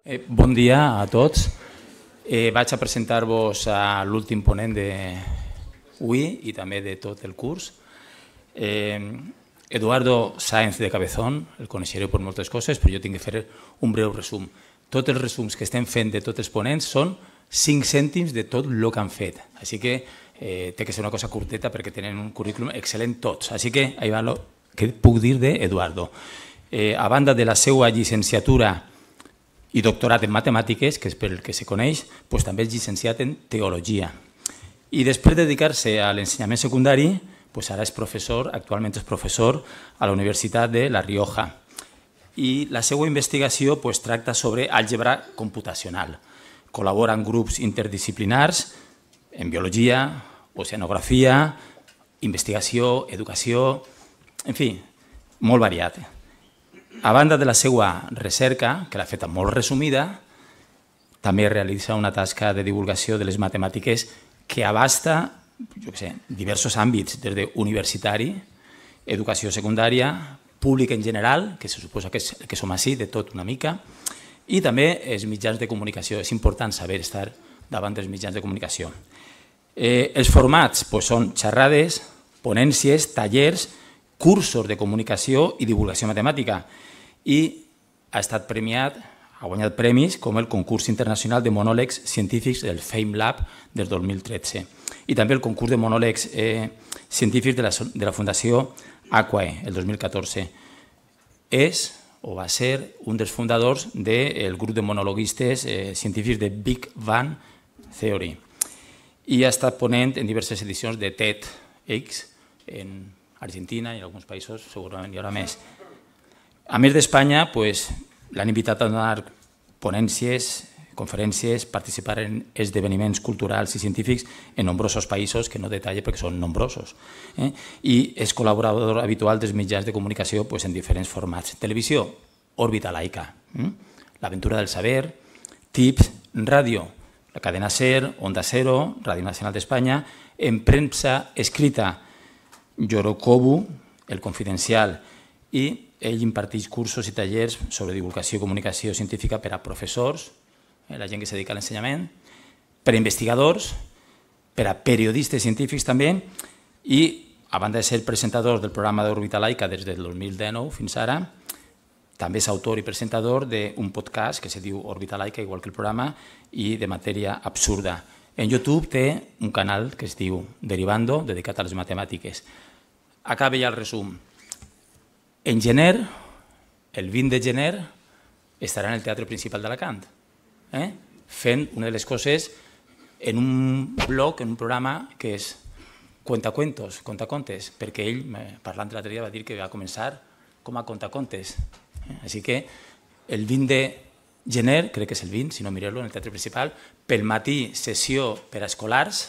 Bon dia a tots. Vaig a presentar-vos a l'últim ponent d'avui i també de tot el curs. Eduardo Sáenz de Cabezón, el coneixereu per moltes coses, però jo tinc que fer un breu resum. Tots els resums que estem fent de tots els ponents són 5 cèntims de tot el que han fet. Així que té que ser una cosa curteta perquè tenen un currículum excel·lent tots. Així que ahí va el que puc dir d'Eduardo. A banda de la seva llicenciatura i doctorat en matemàtiques, que és per el que se coneix, també és llicenciat en teologia. I després de dedicar-se a l'ensenyament secundari, ara és professor, actualment és professor a la Universitat de La Rioja. I la seva investigació tracta sobre àlgebra computacional. Col·labora en grups interdisciplinars, en biologia, oceanografia, investigació, educació, en fi, molt variat. A banda de la seva recerca, que l'ha feta molt resumida, també realitza una tasca de divulgació de les matemàtiques que abasta diversos àmbits, des d'universitari, educació secundària, públic en general, que se suposa que som així, de tot una mica, i també els mitjans de comunicació. És important saber estar davant dels mitjans de comunicació. Els formats són xerrades, ponències, tallers, cursos de comunicació i divulgació matemàtica, i ha estat premiat, ha guanyat premis com el concurs internacional de monòlegs científics del FameLab del 2013 i també el concurs de monòlegs científics de la Fundació Aquae el 2014. És o va ser un dels fundadors del grup de monologuistes científics de Big Bang Theory i ha estat ponent en diverses edicions de TEDx en Argentina i en alguns països segurament hi haurà més. A més d'Espanya, l'han invitat a donar ponències, conferències, participar en esdeveniments culturals i científics en nombrosos països, que no detalle perquè són nombrosos. I és col·laborador habitual dels mitjans de comunicació en diferents formats. Televisió, Òrbita Laica, L'Aventura del Saber, Tips, Ràdio, la cadena SER, Onda Cero, Ràdio Nacional d'Espanya, en premsa escrita, Yorokobu, El Confidencial, i ell imparteix cursos i tallers sobre divulgació i comunicació científica per a professors, la gent que es dedica a l'ensenyament, per a investigadors, per a periodistes científics també, i a banda de ser presentador del programa d'Òrbita Laica des del 2019 fins ara, també és autor i presentador d'un podcast que se diu Òrbita Laica, igual que el programa, i de matèria absurda. En YouTube té un canal que es diu Derivando, dedicat a les matemàtiques. Acaba ja el resum. En gener, el 20 de gener, estarà en el Teatre Principal d'Alacant, fent una de les coses en un blog, en un programa que és Cuentacuentos, contacontes, perquè ell, parlant l'altre dia, va dir que va començar com a contacontes. Així que el 20 de gener, crec que és el 20, si no mireu-lo, en el Teatre Principal, pel matí sessió per a escolars,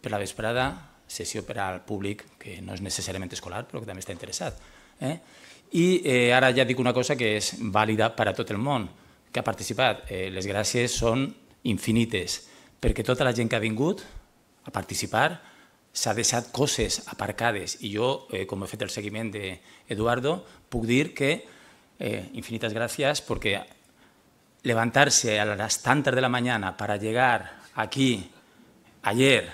per la vesprada sessió per al públic, que no és necessàriament escolar, però que també està interessat. I ara ja dic una cosa que és vàlida per a tot el món que ha participat. Les gràcies són infinites, perquè tota la gent que ha vingut a participar s'ha deixat coses aparcades i jo, com he fet el seguiment d'Eduardo, puc dir que infinites gràcies perquè levantarse a las tantas de la mañana para llegar aquí ayer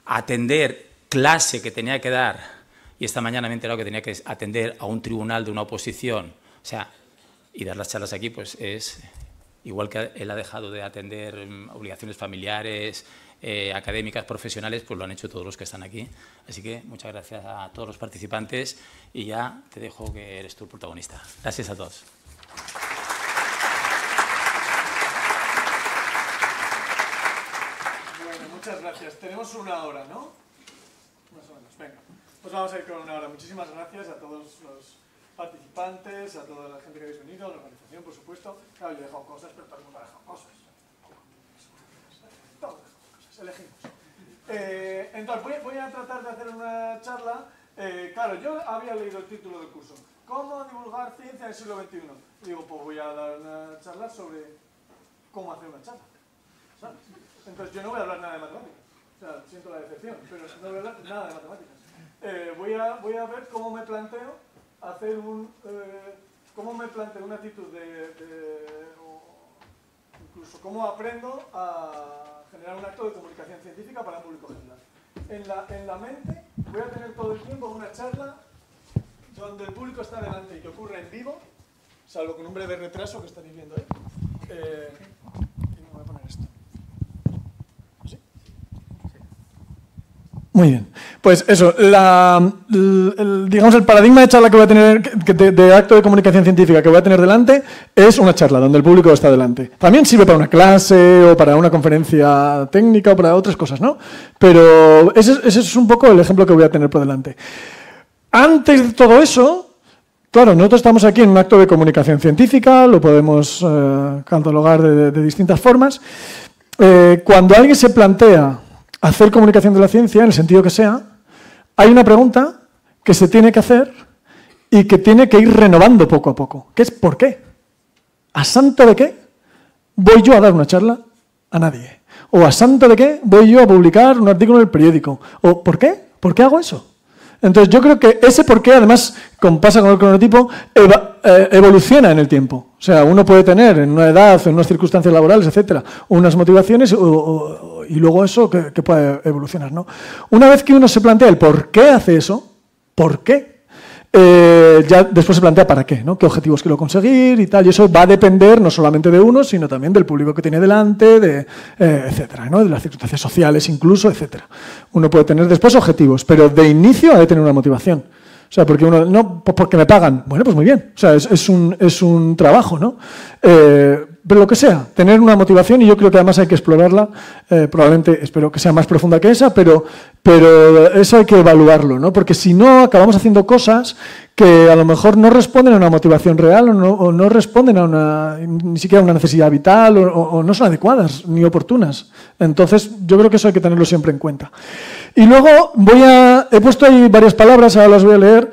a atender clase que tenía que dar, y esta mañana me he enterado que tenía que atender a un tribunal de una oposición, y dar las charlas aquí, es igual que él ha dejado de atender obligaciones familiares, académicas, profesionales, lo han hecho todos los que están aquí. Así que muchas gracias a todos los participantes y ya te dejo que eres tú el protagonista. Gracias a todos. Bueno, muchas gracias. Tenemos una hora, ¿no? Más o menos, venga. Pues vamos a ir con una hora. Muchísimas gracias a todos los participantes, a toda la gente que habéis venido, a la organización, por supuesto. Claro, yo he dejado cosas, pero todo el mundo ha dejado cosas. Todas las cosas, elegimos. Entonces, voy a tratar de hacer una charla. Claro, yo había leído el título del curso. ¿Cómo divulgar ciencia en el siglo XXI? Y digo, pues voy a dar una charla sobre cómo hacer una charla, ¿sabes? Entonces, yo no voy a hablar nada de matemáticas. O sea, siento la decepción, pero no voy a hablar nada de matemáticas. Voy a ver cómo me planteo hacer cómo me planteo una actitud incluso cómo aprendo a generar un acto de comunicación científica para el público general. En la mente voy a tener todo el tiempo una charla donde el público está delante y que ocurre en vivo, salvo con un breve retraso que estaréis viendo ahí. Y me voy a poner esto. ¿Así? Muy bien. Pues eso, digamos el paradigma de charla que voy a tener, de acto de comunicación científica que voy a tener delante, es una charla donde el público está delante. También sirve para una clase o para una conferencia técnica o para otras cosas, ¿no? Pero ese es un poco el ejemplo que voy a tener por delante. Antes de todo eso, claro, nosotros estamos aquí en un acto de comunicación científica, lo podemos catalogar de distintas formas. Cuando alguien se plantea hacer comunicación de la ciencia, en el sentido que sea, hay una pregunta que se tiene que hacer y que tiene que ir renovando poco a poco, que es ¿por qué? ¿A santo de qué voy yo a dar una charla a nadie? ¿O a santo de qué voy yo a publicar un artículo en el periódico? ¿O por qué? ¿Por qué hago eso? Entonces yo creo que ese por qué, además, como pasa con el cronotipo, evoluciona en el tiempo. O sea, uno puede tener en una edad, en unas circunstancias laborales, etcétera, unas motivaciones y luego eso que puede evolucionar, ¿no? Una vez que uno se plantea el por qué hace eso, ¿por qué? Ya después se plantea para qué, ¿no? ¿Qué objetivos quiero conseguir y tal? Y eso va a depender no solamente de uno, sino también del público que tiene delante, etcétera, ¿no? De las circunstancias sociales incluso, etcétera. Uno puede tener después objetivos, pero de inicio ha de tener una motivación. O sea, porque uno, no, pues porque me pagan. Bueno, pues muy bien. O sea, es un trabajo, ¿no? Pero lo que sea, tener una motivación, y yo creo que además hay que explorarla, probablemente, espero que sea más profunda que esa, pero eso hay que evaluarlo, ¿no? Porque si no, acabamos haciendo cosas que a lo mejor no responden a una motivación real o no responden a ni siquiera a una necesidad vital o no son adecuadas ni oportunas. Entonces, yo creo que eso hay que tenerlo siempre en cuenta. Y luego he puesto ahí varias palabras, ahora las voy a leer,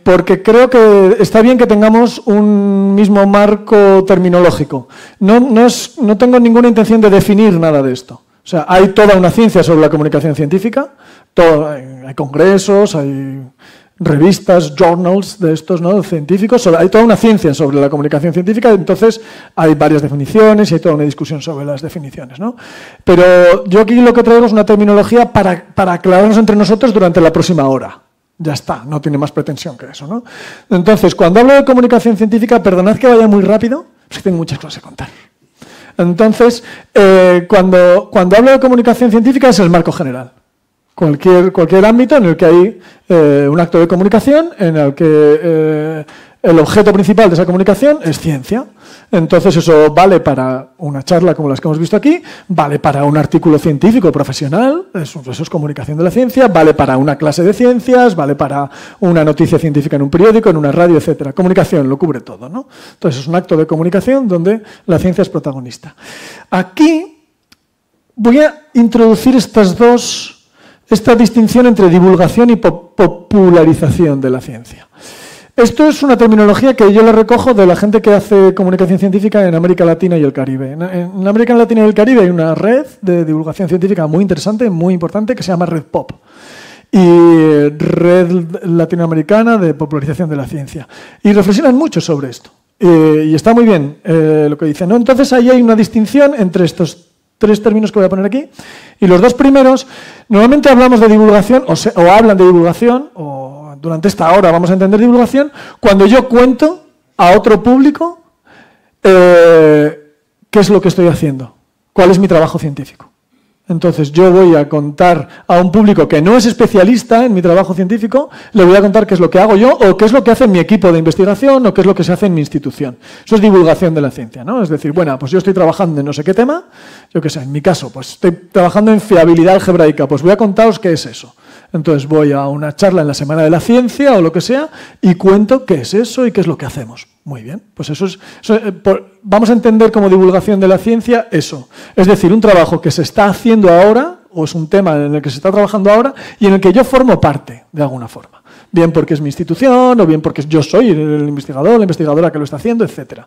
porque creo que está bien que tengamos un mismo marco terminológico. No tengo ninguna intención de definir nada de esto. O sea, hay toda una ciencia sobre la comunicación científica, hay congresos, hay revistas, journals de estos, ¿no? Científicos, hay toda una ciencia sobre la comunicación científica, entonces hay varias definiciones y hay toda una discusión sobre las definiciones, ¿no? Pero yo aquí lo que traigo es una terminología para aclararnos entre nosotros durante la próxima hora. Ya está, no tiene más pretensión que eso, ¿no? Entonces, cuando hablo de comunicación científica, perdonad que vaya muy rápido, porque tengo muchas cosas que contar. Entonces, cuando hablo de comunicación científica es el marco general. Cualquier ámbito en el que hay un acto de comunicación, en el que el objeto principal de esa comunicación es ciencia. Entonces eso vale para una charla como las que hemos visto aquí, vale para un artículo científico profesional, eso es comunicación de la ciencia, vale para una clase de ciencias, vale para una noticia científica en un periódico, en una radio, etcétera. Comunicación lo cubre todo, ¿no? Entonces es un acto de comunicación donde la ciencia es protagonista. Aquí voy a introducir esta distinción entre divulgación y popularización de la ciencia. Esto es una terminología que yo la recojo de la gente que hace comunicación científica en América Latina y el Caribe. En América Latina y el Caribe hay una red de divulgación científica muy interesante, muy importante, que se llama Red Pop. Y Red Latinoamericana de Popularización de la Ciencia. Y reflexionan mucho sobre esto. Y está muy bien lo que dicen, ¿no? Entonces ahí hay una distinción entre estos tres términos que voy a poner aquí. Y los dos primeros, normalmente hablamos de divulgación, o hablan de divulgación, o durante esta hora vamos a entender divulgación, cuando yo cuento a otro público qué es lo que estoy haciendo, cuál es mi trabajo científico. Entonces yo voy a contar a un público que no es especialista en mi trabajo científico, le voy a contar qué es lo que hago yo, o qué es lo que hace mi equipo de investigación, o qué es lo que se hace en mi institución. Eso es divulgación de la ciencia, ¿no? Es decir, bueno, pues yo estoy trabajando en no sé qué tema, yo qué sé, en mi caso, pues estoy trabajando en fiabilidad algebraica, pues voy a contaros qué es eso. Entonces voy a una charla en la Semana de la Ciencia o lo que sea y cuento qué es eso y qué es lo que hacemos. Muy bien, pues vamos a entender como divulgación de la ciencia eso. Es decir, un trabajo que se está haciendo ahora, o es un tema en el que se está trabajando ahora y en el que yo formo parte de alguna forma. Bien porque es mi institución, o bien porque yo soy el investigador, la investigadora que lo está haciendo, etc.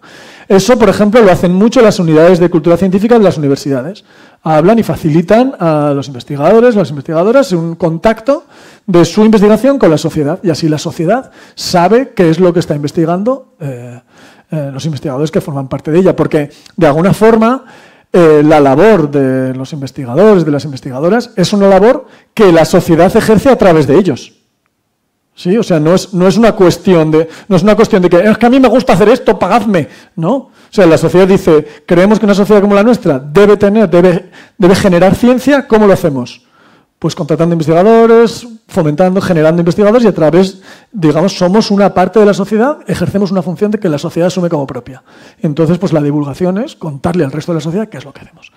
Eso, por ejemplo, lo hacen mucho las unidades de cultura científica de las universidades. Hablan y facilitan a los investigadores, las investigadoras, un contacto de su investigación con la sociedad. Y así la sociedad sabe qué es lo que está investigando los investigadores que forman parte de ella, porque de alguna forma la labor de los investigadores, de las investigadoras, es una labor que la sociedad ejerce a través de ellos. ¿Sí? O sea, no es una cuestión de que es que a mí me gusta hacer esto, pagadme, ¿no? O sea, la sociedad dice, creemos que una sociedad como la nuestra debe generar ciencia, ¿cómo lo hacemos? Pues contratando investigadores, fomentando, generando investigadores y a través, digamos, somos una parte de la sociedad, ejercemos una función de que la sociedad asume como propia. Entonces, pues la divulgación es contarle al resto de la sociedad qué es lo que hacemos.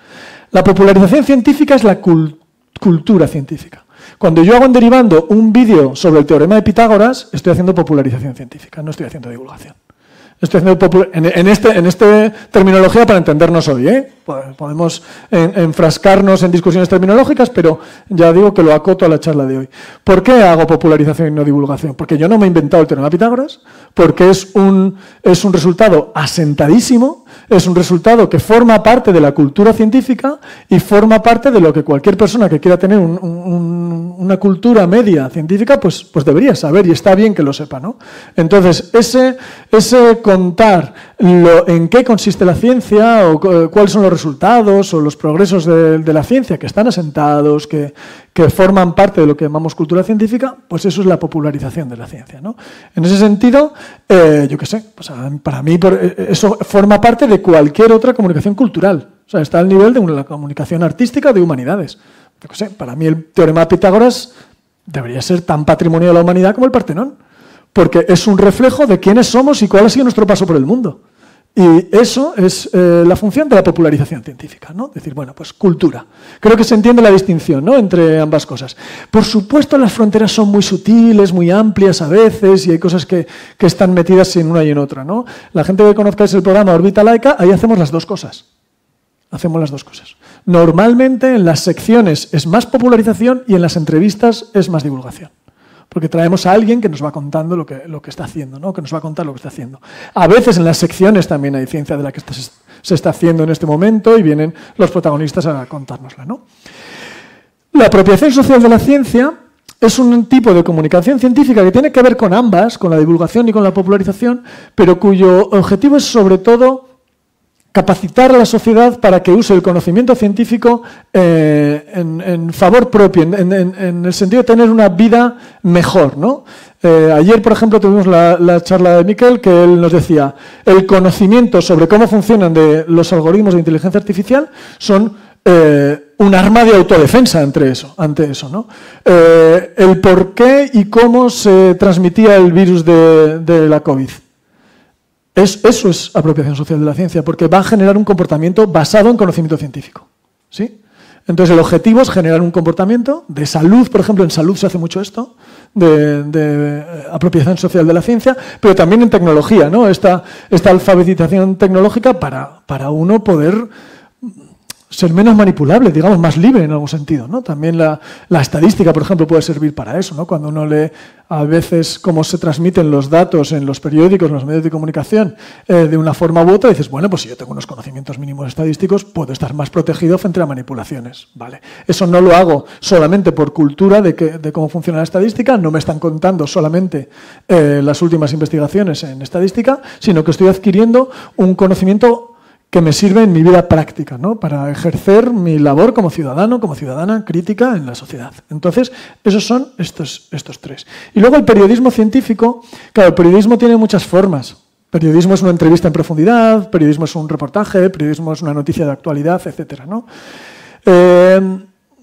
La popularización científica es la cultura científica. Cuando yo hago en Derivando un vídeo sobre el teorema de Pitágoras, estoy haciendo popularización científica, no estoy haciendo divulgación. Estoy haciendo en esta terminología para entendernos hoy, ¿eh? Podemos enfrascarnos en discusiones terminológicas, pero ya digo que lo acoto a la charla de hoy. ¿Por qué hago popularización y no divulgación? Porque yo no me he inventado el teorema de Pitágoras, porque es un resultado asentadísimo, es un resultado que forma parte de la cultura científica y forma parte de lo que cualquier persona que quiera tener una cultura media científica, pues debería saber y está bien que lo sepa, ¿no? Entonces, ese contar en qué consiste la ciencia o cuáles son los resultados o los progresos de la ciencia que están asentados, que forman parte de lo que llamamos cultura científica, pues eso es la popularización de la ciencia, ¿no? En ese sentido, yo qué sé, pues para mí eso forma parte de cualquier otra comunicación cultural. O sea, está al nivel de una comunicación artística de humanidades. Yo qué sé, para mí el teorema de Pitágoras debería ser tan patrimonio de la humanidad como el Partenón, porque es un reflejo de quiénes somos y cuál ha sido nuestro paso por el mundo. Y eso es la función de la popularización científica, ¿no? Decir, bueno, pues cultura. Creo que se entiende la distinción, ¿no?, entre ambas cosas. Por supuesto, las fronteras son muy sutiles, muy amplias a veces, y hay cosas que están metidas en una y en otra, ¿no? La gente que conozcáis el programa Órbita Laica, ahí hacemos las dos cosas. Hacemos las dos cosas. Normalmente en las secciones es más popularización y en las entrevistas es más divulgación. Porque traemos a alguien que nos va contando lo que está haciendo, ¿no? Que nos va a contar lo que está haciendo. A veces en las secciones también hay ciencia de la que se está haciendo en este momento y vienen los protagonistas a contárnosla, ¿no? La apropiación social de la ciencia es un tipo de comunicación científica que tiene que ver con ambas, con la divulgación y con la popularización, pero cuyo objetivo es sobre todo capacitar a la sociedad para que use el conocimiento científico en favor propio, en el sentido de tener una vida mejor, ¿no? Ayer, por ejemplo, tuvimos la charla de Miquel, que él nos decía, el conocimiento sobre cómo funcionan los algoritmos de inteligencia artificial son un arma de autodefensa ante eso, ¿no? El por qué y cómo se transmitía el virus de la COVID. Eso es apropiación social de la ciencia, porque va a generar un comportamiento basado en conocimiento científico, ¿sí? Entonces el objetivo es generar un comportamiento de salud, por ejemplo, en salud se hace mucho esto, de apropiación social de la ciencia, pero también en tecnología, ¿no? Esta alfabetización tecnológica para uno poder ser menos manipulable, digamos, más libre en algún sentido, ¿no? También la estadística, por ejemplo, puede servir para eso, ¿no? Cuando uno lee a veces cómo se transmiten los datos en los periódicos, en los medios de comunicación, de una forma u otra, dices, bueno, pues si yo tengo unos conocimientos mínimos estadísticos, puedo estar más protegido frente a manipulaciones, ¿vale? Eso no lo hago solamente por cultura de cómo funciona la estadística, no me están contando solamente las últimas investigaciones en estadística, sino que estoy adquiriendo un conocimiento que me sirve en mi vida práctica, ¿no? Para ejercer mi labor como ciudadano, como ciudadana crítica en la sociedad. Entonces, esos son estos tres. Y luego el periodismo científico, claro, el periodismo tiene muchas formas. Periodismo es una entrevista en profundidad, periodismo es un reportaje, periodismo es una noticia de actualidad, etcétera, ¿no?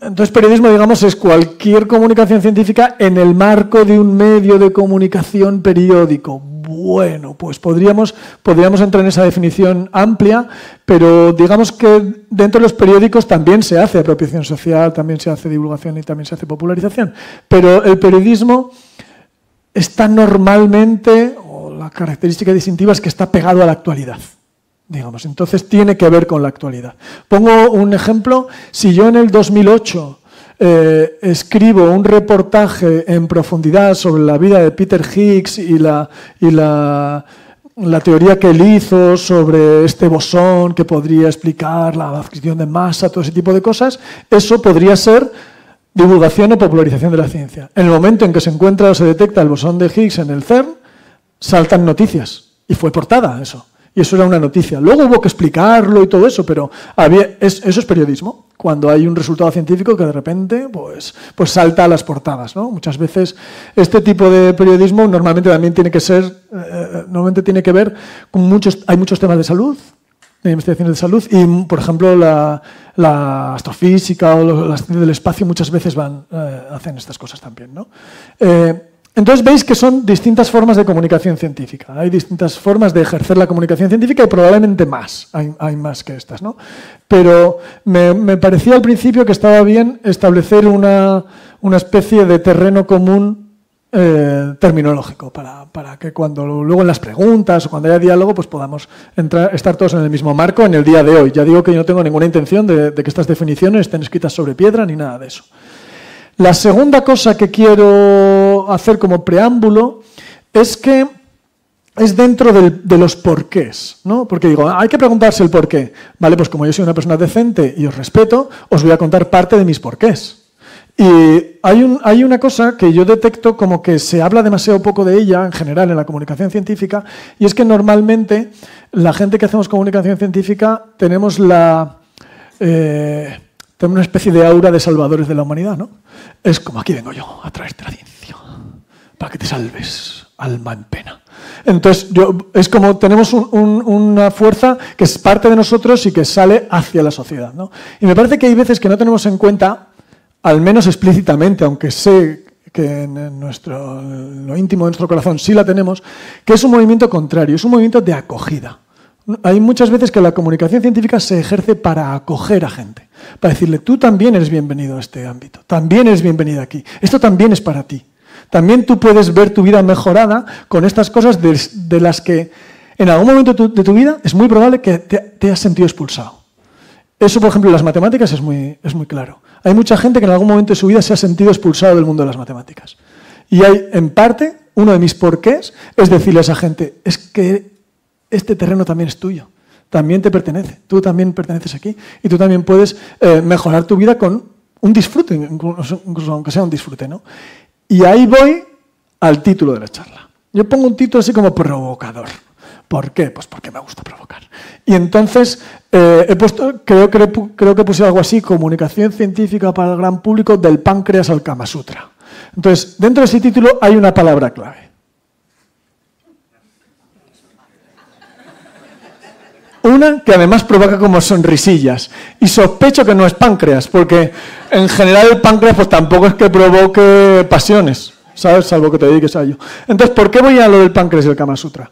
Entonces, periodismo, digamos, es cualquier comunicación científica en el marco de un medio de comunicación periódico. Bueno, pues podríamos entrar en esa definición amplia, pero digamos que dentro de los periódicos también se hace apropiación social, también se hace divulgación y también se hace popularización. Pero el periodismo está normalmente, o la característica distintiva es que está pegado a la actualidad, digamos. Entonces tiene que ver con la actualidad. Pongo un ejemplo. Si yo en el 2008 escribo un reportaje en profundidad sobre la vida de Peter Higgs y la teoría que él hizo sobre este bosón que podría explicar la adquisición de masa, todo ese tipo de cosas, eso podría ser divulgación o popularización de la ciencia. En el momento en que se encuentra o se detecta el bosón de Higgs en el CERN, saltan noticias. Y fue portada eso. Y eso era una noticia. Luego hubo que explicarlo y todo eso, pero eso es periodismo. Cuando hay un resultado científico que de repente pues salta a las portadas, ¿no? Muchas veces este tipo de periodismo normalmente también tiene que ver con hay muchos temas de salud, de investigaciones de salud, y por ejemplo la astrofísica o las ciencias del espacio muchas veces hacen estas cosas también, ¿no? Entonces veis que son distintas formas de comunicación científica. Hay distintas formas de ejercer la comunicación científica y probablemente más. Hay más que estas, ¿no? Pero me parecía al principio que estaba bien establecer una especie de terreno común terminológico para que cuando luego en las preguntas o cuando haya diálogo pues podamos estar todos en el mismo marco en el día de hoy. Ya digo que yo no tengo ninguna intención de que estas definiciones estén escritas sobre piedra ni nada de eso. La segunda cosa que quiero hacer como preámbulo es que es dentro de los porqués, ¿no? Porque digo, hay que preguntarse el porqué. Vale, pues como yo soy una persona decente y os respeto, os voy a contar parte de mis porqués. Y hay una cosa que yo detecto como que se habla demasiado poco de ella en general en la comunicación científica, y es que normalmente la gente que hacemos comunicación científica tenemos una especie de aura de salvadores de la humanidad, ¿no? Es como, aquí vengo yo a traerte la ciencia para que te salves, alma en pena. Entonces, es como tenemos una fuerza que es parte de nosotros y que sale hacia la sociedad, ¿no? Y me parece que hay veces que no tenemos en cuenta, al menos explícitamente, aunque sé que en lo íntimo de nuestro corazón sí la tenemos, que es un movimiento contrario, es un movimiento de acogida. Hay muchas veces que la comunicación científica se ejerce para acoger a gente, para decirle, tú también eres bienvenido a este ámbito, también eres bienvenido aquí, esto también es para ti. También tú puedes ver tu vida mejorada con estas cosas de las que en algún momento de tu vida es muy probable que te hayas sentido expulsado. Eso, por ejemplo, en las matemáticas es muy claro. Hay mucha gente que en algún momento de su vida se ha sentido expulsado del mundo de las matemáticas. Y hay, en parte, uno de mis porqués es decirle a esa gente, es que este terreno también es tuyo, también te pertenece, tú también perteneces aquí y tú también puedes mejorar tu vida con un disfrute, incluso aunque sea un disfrute, ¿no? Y ahí voy al título de la charla. Yo pongo un título así como provocador. ¿Por qué? Pues porque me gusta provocar. Y entonces he puesto, creo que puse algo así, comunicación científica para el gran público del páncreas al Kama Sutra. Entonces, dentro de ese título hay una palabra clave. Una que además provoca como sonrisillas. Y sospecho que no es páncreas, porque en general el páncreas pues tampoco es que provoque pasiones, ¿sabes? Salvo que te dediques a ello. Entonces, ¿por qué voy a lo del páncreas y el Kama Sutra?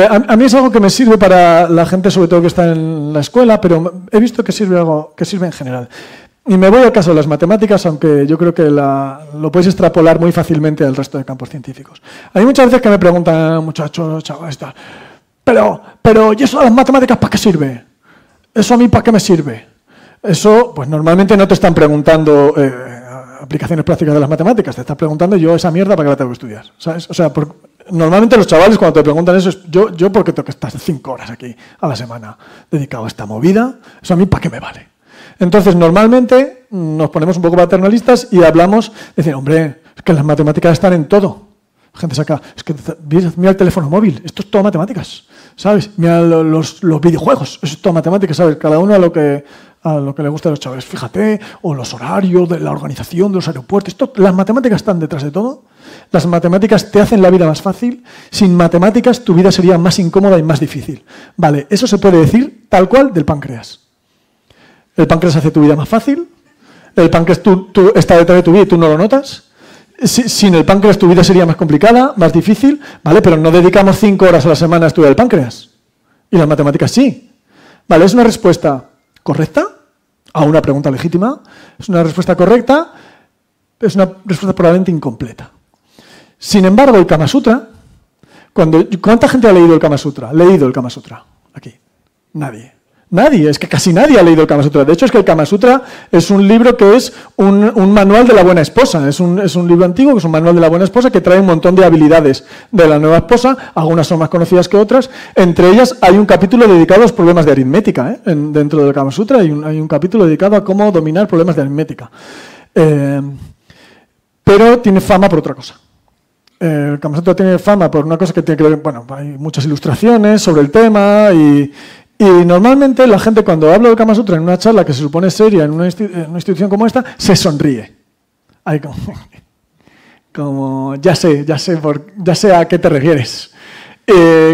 A mí es algo que me sirve para la gente, sobre todo que está en la escuela, pero he visto que sirve en general. Y me voy al caso de las matemáticas, aunque yo creo que lo podéis extrapolar muy fácilmente al resto de campos científicos. Hay muchas veces que me preguntan, muchachos, chavales, pero ¿y eso de las matemáticas para qué sirve? ¿Eso a mí para qué me sirve? Eso, pues normalmente no te están preguntando aplicaciones prácticas de las matemáticas, te están preguntando yo esa mierda para qué la tengo que estudiar, ¿sabes? O sea, normalmente los chavales cuando te preguntan eso, yo porque tengo que estar 5 horas aquí a la semana dedicado a esta movida, eso a mí para qué me vale. Entonces, normalmente nos ponemos un poco paternalistas y hablamos, decir, hombre, es que las matemáticas están en todo. La gente saca, es que mira el teléfono móvil, esto es todo matemáticas, ¿sabes? Mira los videojuegos, eso es todo matemáticas, ¿sabes? Cada uno a lo que le gusta a los chavales, fíjate, o los horarios de la organización de los aeropuertos, las matemáticas están detrás de todo. Las matemáticas te hacen la vida más fácil, sin matemáticas tu vida sería más incómoda y más difícil. Vale, eso se puede decir tal cual del páncreas. El páncreas hace tu vida más fácil, el páncreas tú está detrás de tu vida y tú no lo notas. Sin el páncreas tu vida sería más complicada, más difícil, ¿vale? Pero no dedicamos 5 horas a la semana a estudiar el páncreas. Y las matemáticas sí. ¿Vale? ¿Es una respuesta correcta a una pregunta legítima? ¿Es una respuesta correcta? Es una respuesta probablemente incompleta. Sin embargo, el Kama Sutra, ¿cuánta gente ha leído el Kama Sutra? ¿Leído el Kama Sutra? Aquí. Nadie. Nadie, es que casi nadie ha leído el Kama Sutra. De hecho, es que el Kama Sutra es un libro que es un manual de la buena esposa. Es un libro antiguo, que es un manual de la buena esposa, que trae un montón de habilidades de la nueva esposa. Algunas son más conocidas que otras. Entre ellas hay un capítulo dedicado a los problemas de aritmética. Dentro del Kama Sutra hay un capítulo dedicado a cómo dominar problemas de aritmética. Pero tiene fama por otra cosa. el Kama Sutra tiene fama por una cosa que tiene que ver, bueno, hay muchas ilustraciones sobre el tema y normalmente la gente cuando habla del Kama Sutra en una charla que se supone seria en una institución como esta, se sonríe. Hay como ya sé a qué te refieres.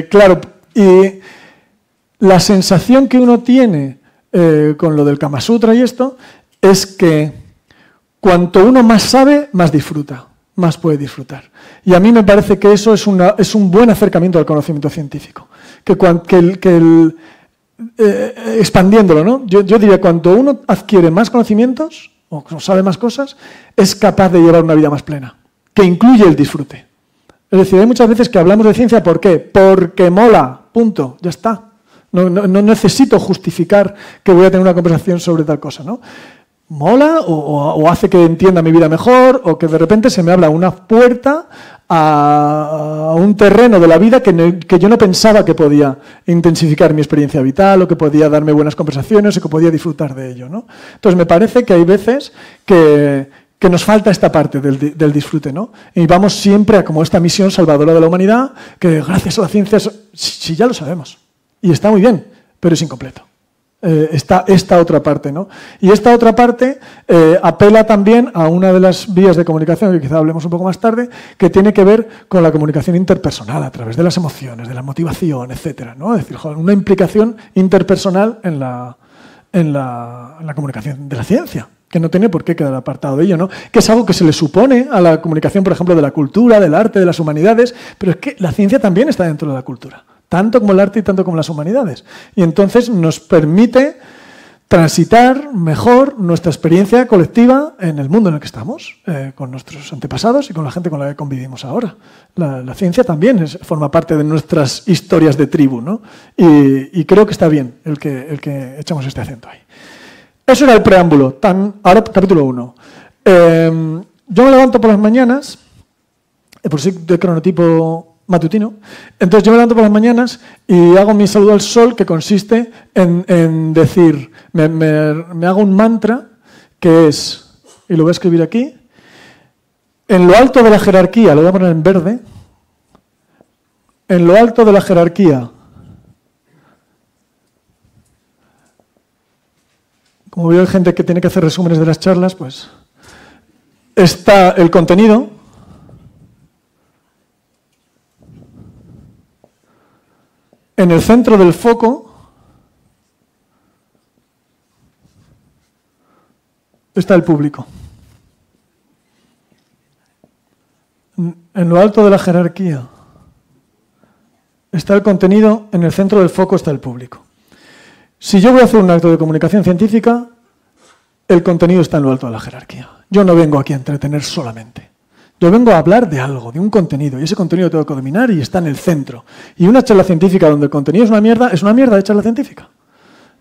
Claro, y la sensación que uno tiene con lo del Kama Sutra y esto es que cuanto uno más sabe, más disfruta, más puede disfrutar. Y a mí me parece que eso es un buen acercamiento al conocimiento científico. Expandiéndolo, ¿no? Yo diría, cuanto uno adquiere más conocimientos, o sabe más cosas, es capaz de llevar una vida más plena, que incluye el disfrute. Es decir, hay muchas veces que hablamos de ciencia, ¿por qué? Porque mola, punto, ya está. No necesito justificar que voy a tener una conversación sobre tal cosa, ¿no? Mola o hace que entienda mi vida mejor o que de repente se me abra una puerta a un terreno de la vida que yo no pensaba que podía intensificar mi experiencia vital o que podía darme buenas conversaciones o que podía disfrutar de ello, ¿no? Entonces me parece que hay veces que nos falta esta parte del disfrute, ¿no? Y vamos siempre a como esta misión salvadora de la humanidad que gracias a la ciencia, sí ya lo sabemos y está muy bien, pero es incompleto. Está esta otra parte, ¿no? Y esta otra parte apela también a una de las vías de comunicación, que quizá hablemos un poco más tarde, que tiene que ver con la comunicación interpersonal, a través de las emociones, de la motivación, etcétera, ¿no? Es decir, una implicación interpersonal en la comunicación de la ciencia, que no tiene por qué quedar apartado de ello, ¿no? Que es algo que se le supone a la comunicación, por ejemplo, de la cultura, del arte, de las humanidades, pero es que la ciencia también está dentro de la cultura. Tanto como el arte y tanto como las humanidades. Y entonces nos permite transitar mejor nuestra experiencia colectiva en el mundo en el que estamos, con nuestros antepasados y con la gente con la que convivimos ahora. La ciencia también forma parte de nuestras historias de tribu, ¿no? Y creo que está bien el que echamos este acento ahí. Eso era el preámbulo. Ahora capítulo 1. Yo me levanto por las mañanas, por si de cronotipo matutino. Entonces yo me levanto por las mañanas y hago mi saludo al sol, que consiste en decir, me hago un mantra que es, y lo voy a escribir aquí, en lo alto de la jerarquía, lo voy a poner en verde, en lo alto de la jerarquía, como veo hay gente que tiene que hacer resúmenes de las charlas, pues está el contenido. En el centro del foco está el público. En lo alto de la jerarquía está el contenido, en el centro del foco está el público. Si yo voy a hacer un acto de comunicación científica, el contenido está en lo alto de la jerarquía. Yo no vengo aquí a entretener solamente. Yo vengo a hablar de algo, de un contenido, y ese contenido tengo que dominar y está en el centro. Y una charla científica donde el contenido es una mierda de charla científica.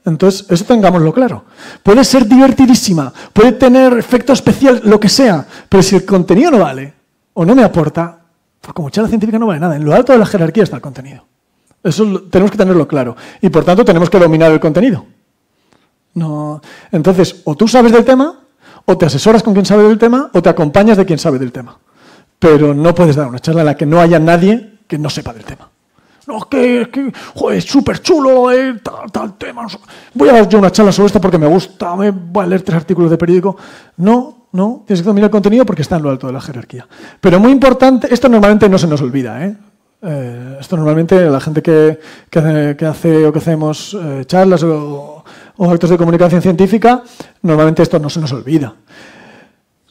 Entonces, eso tengámoslo claro. Puede ser divertidísima, puede tener efecto especial, lo que sea, pero si el contenido no vale o no me aporta, pues como charla científica no vale nada. En lo alto de la jerarquía está el contenido. Eso tenemos que tenerlo claro. Y por tanto tenemos que dominar el contenido. No. Entonces, o tú sabes del tema, o te asesoras con quien sabe del tema, o te acompañas de quien sabe del tema. Pero no puedes dar una charla en la que no haya nadie que no sepa del tema. No, joder, es súper chulo, tal tema. No sé. Voy a dar yo una charla sobre esto porque me gusta, voy a leer 3 artículos de periódico. No, tienes que dominar el contenido porque está en lo alto de la jerarquía. Pero muy importante, esto normalmente no se nos olvida, esto normalmente la gente que hace o que hacemos charlas o actos de comunicación científica, normalmente esto no se nos olvida.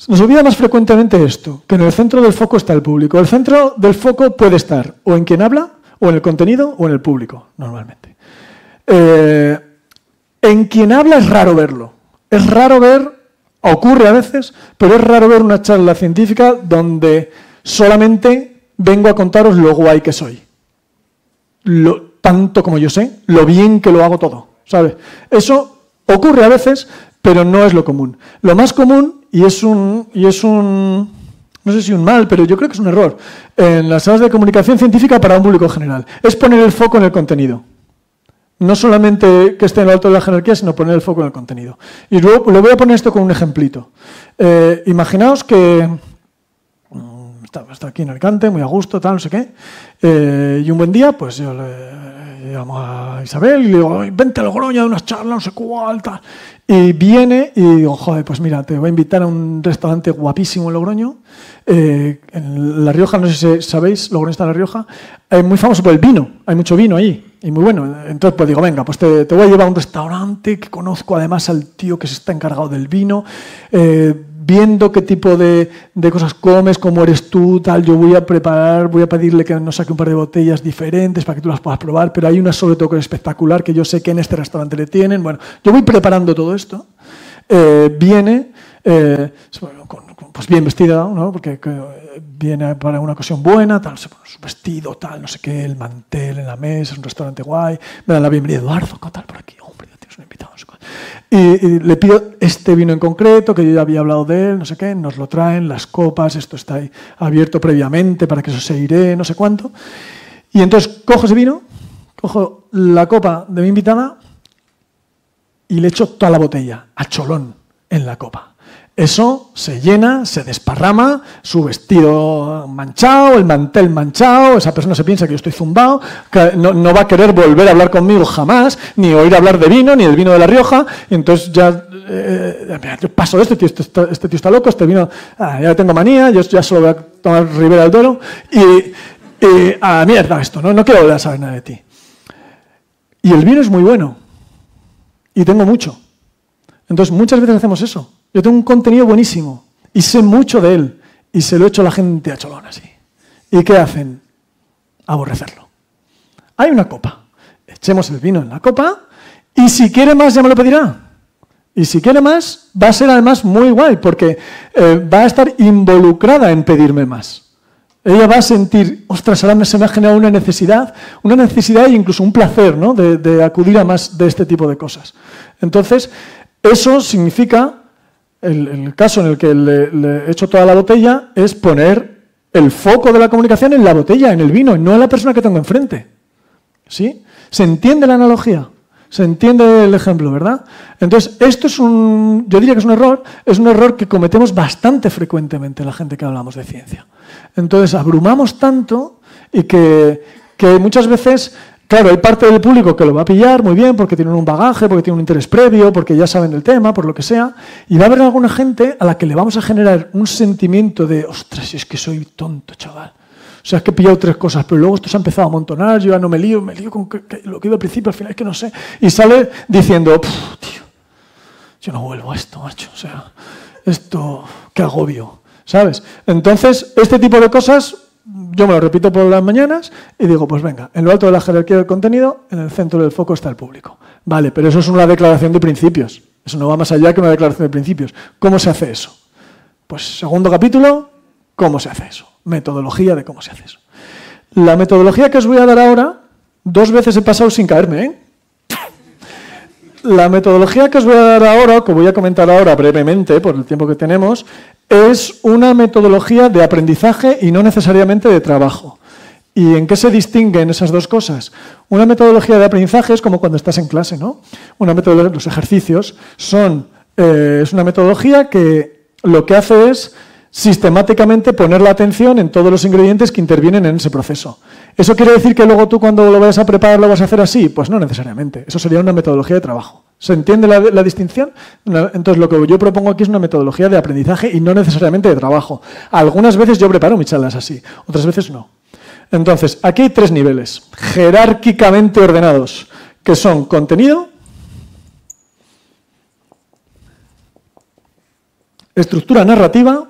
Nos olvida más frecuentemente esto, que en el centro del foco está el público. El centro del foco puede estar o en quien habla, o en el contenido, o en el público, normalmente. En quien habla es raro verlo. Es raro ver, ocurre a veces, pero es raro ver una charla científica donde solamente vengo a contaros lo guay que soy. Tanto como yo sé, lo bien que lo hago todo, ¿sabes? Eso ocurre a veces, pero no es lo común. Lo más común, y es un no sé si un mal, pero yo creo que es un error, en las salas de comunicación científica para un público general, es poner el foco en el contenido. No solamente que esté en lo alto de la jerarquía, sino poner el foco en el contenido. Y luego le voy a poner esto con un ejemplito. Imaginaos que está aquí en Alicante, muy a gusto, tal, no sé qué. Y un buen día, pues yo le llamo a Isabel y le digo, vente a Logroño a unas charlas, no sé cuál, tal. Y viene y digo, joder, pues mira, te voy a invitar a un restaurante guapísimo en Logroño. En La Rioja, no sé si sabéis, Logroño está en La Rioja, es muy famoso por el vino, hay mucho vino allí. Y muy bueno, entonces pues digo, venga, pues te voy a llevar a un restaurante que conozco además al tío que se está encargado del vino, viendo qué tipo de cosas comes, cómo eres tú, tal, yo voy a pedirle que nos saque un par de botellas diferentes para que tú las puedas probar, pero hay una sobre todo que es espectacular, que yo sé que en este restaurante le tienen. Bueno, yo voy preparando todo esto, viene pues bien vestida, ¿no? Porque viene para una ocasión buena, tal, se pone su vestido, tal, no sé qué, el mantel en la mesa, es un restaurante guay, me dan la bienvenida, Eduardo, tal, por aquí, hombre, ya tienes un invitado, no sé qué. Y le pido este vino en concreto, que yo ya había hablado de él, no sé qué, nos lo traen, las copas, esto está ahí abierto previamente para que eso se iré, no sé cuánto. Y entonces cojo ese vino, cojo la copa de mi invitada y le echo toda la botella, a cholón, en la copa. Eso se llena, se desparrama, su vestido manchado, el mantel manchado, esa persona se piensa que yo estoy zumbado, que no va a querer volver a hablar conmigo jamás, ni oír hablar de vino, ni del vino de La Rioja, y entonces ya yo paso de este tío está loco, este vino, ya tengo manía, yo ya solo voy a tomar Ribera del Duero, y a la mierda esto, no quiero volver a saber nada de ti. Y el vino es muy bueno, y tengo mucho. Entonces muchas veces hacemos eso. Yo tengo un contenido buenísimo y sé mucho de él y se lo echo a la gente a cholón así. ¿Y qué hacen? Aborrecerlo. Hay una copa. Echemos el vino en la copa y si quiere más ya me lo pedirá. Y si quiere más va a ser además muy guay porque va a estar involucrada en pedirme más. Ella va a sentir, ostras, ahora se me ha generado una necesidad e incluso un placer, ¿no? de acudir a más de este tipo de cosas. Entonces, eso significa... El caso en el que le echo toda la botella es poner el foco de la comunicación en la botella, en el vino, y no en la persona que tengo enfrente. ¿Sí? ¿Se entiende la analogía? ¿Se entiende el ejemplo, verdad? Entonces, esto yo diría que es un error que cometemos bastante frecuentemente la gente que hablamos de ciencia. Entonces, abrumamos tanto y que muchas veces... Claro, hay parte del público que lo va a pillar muy bien porque tienen un bagaje, porque tienen un interés previo, porque ya saben el tema, por lo que sea, y va a haber alguna gente a la que le vamos a generar un sentimiento de ostras, es que soy tonto, chaval. O sea, es que he pillado 3 cosas, pero luego esto se ha empezado a amontonar, yo ya no me lío con lo que iba al principio, al final es que no sé. Y sale diciendo, tío, yo no vuelvo a esto, macho. O sea, esto, qué agobio, ¿sabes? Entonces, este tipo de cosas... Yo me lo repito por las mañanas y digo, pues venga, en lo alto de la jerarquía del contenido, en el centro del foco está el público. Vale, pero eso es una declaración de principios. Eso no va más allá que una declaración de principios. ¿Cómo se hace eso? Pues segundo capítulo, ¿cómo se hace eso? Metodología de cómo se hace eso. La metodología que os voy a dar ahora, 2 veces he pasado sin caerme, ¿eh? La metodología que os voy a dar ahora, que voy a comentar ahora brevemente, por el tiempo que tenemos, es una metodología de aprendizaje y no necesariamente de trabajo. ¿Y en qué se distinguen esas 2 cosas? Una metodología de aprendizaje es como cuando estás en clase, ¿no? Una metodología, los ejercicios es una metodología que lo que hace es sistemáticamente poner la atención en todos los ingredientes que intervienen en ese proceso. ¿Eso quiere decir que luego tú cuando lo vayas a preparar lo vas a hacer así? Pues no necesariamente. Eso sería una metodología de trabajo. ¿Se entiende la distinción? Entonces lo que yo propongo aquí es una metodología de aprendizaje y no necesariamente de trabajo. Algunas veces yo preparo mis charlas así, otras veces no. Entonces, aquí hay 3 niveles jerárquicamente ordenados, que son contenido, estructura narrativa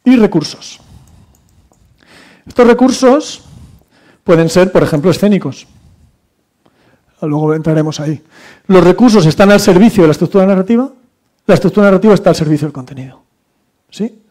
y recursos. Estos recursos pueden ser, por ejemplo, escénicos. Luego entraremos ahí. Los recursos están al servicio de la estructura narrativa está al servicio del contenido. ¿Sí?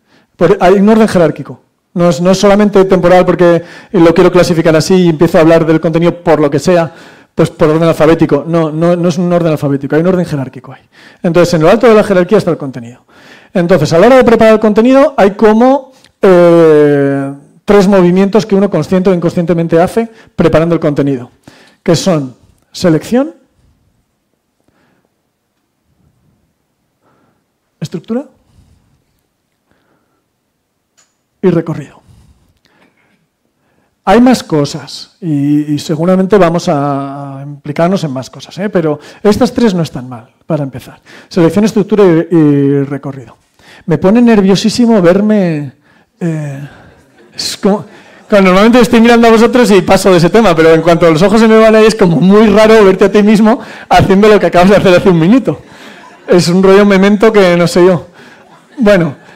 Hay un orden jerárquico. No es solamente temporal porque lo quiero clasificar así y empiezo a hablar del contenido por lo que sea, pues por orden alfabético. No es un orden alfabético, hay un orden jerárquico ahí. Entonces, en lo alto de la jerarquía está el contenido. Entonces, a la hora de preparar el contenido hay como 3 movimientos que uno consciente o inconscientemente hace preparando el contenido, que son selección, estructura y recorrido. Hay más cosas y seguramente vamos a implicarnos en más cosas, pero estas tres no están mal, para empezar. Selección, estructura y recorrido. Me pone nerviosísimo verme... normalmente estoy mirando a vosotros y paso de ese tema, pero en cuanto los ojos se me van ahí es como muy raro verte a ti mismo haciendo lo que acabas de hacer hace un minuto. Es un rollo memento que no sé yo. Bueno...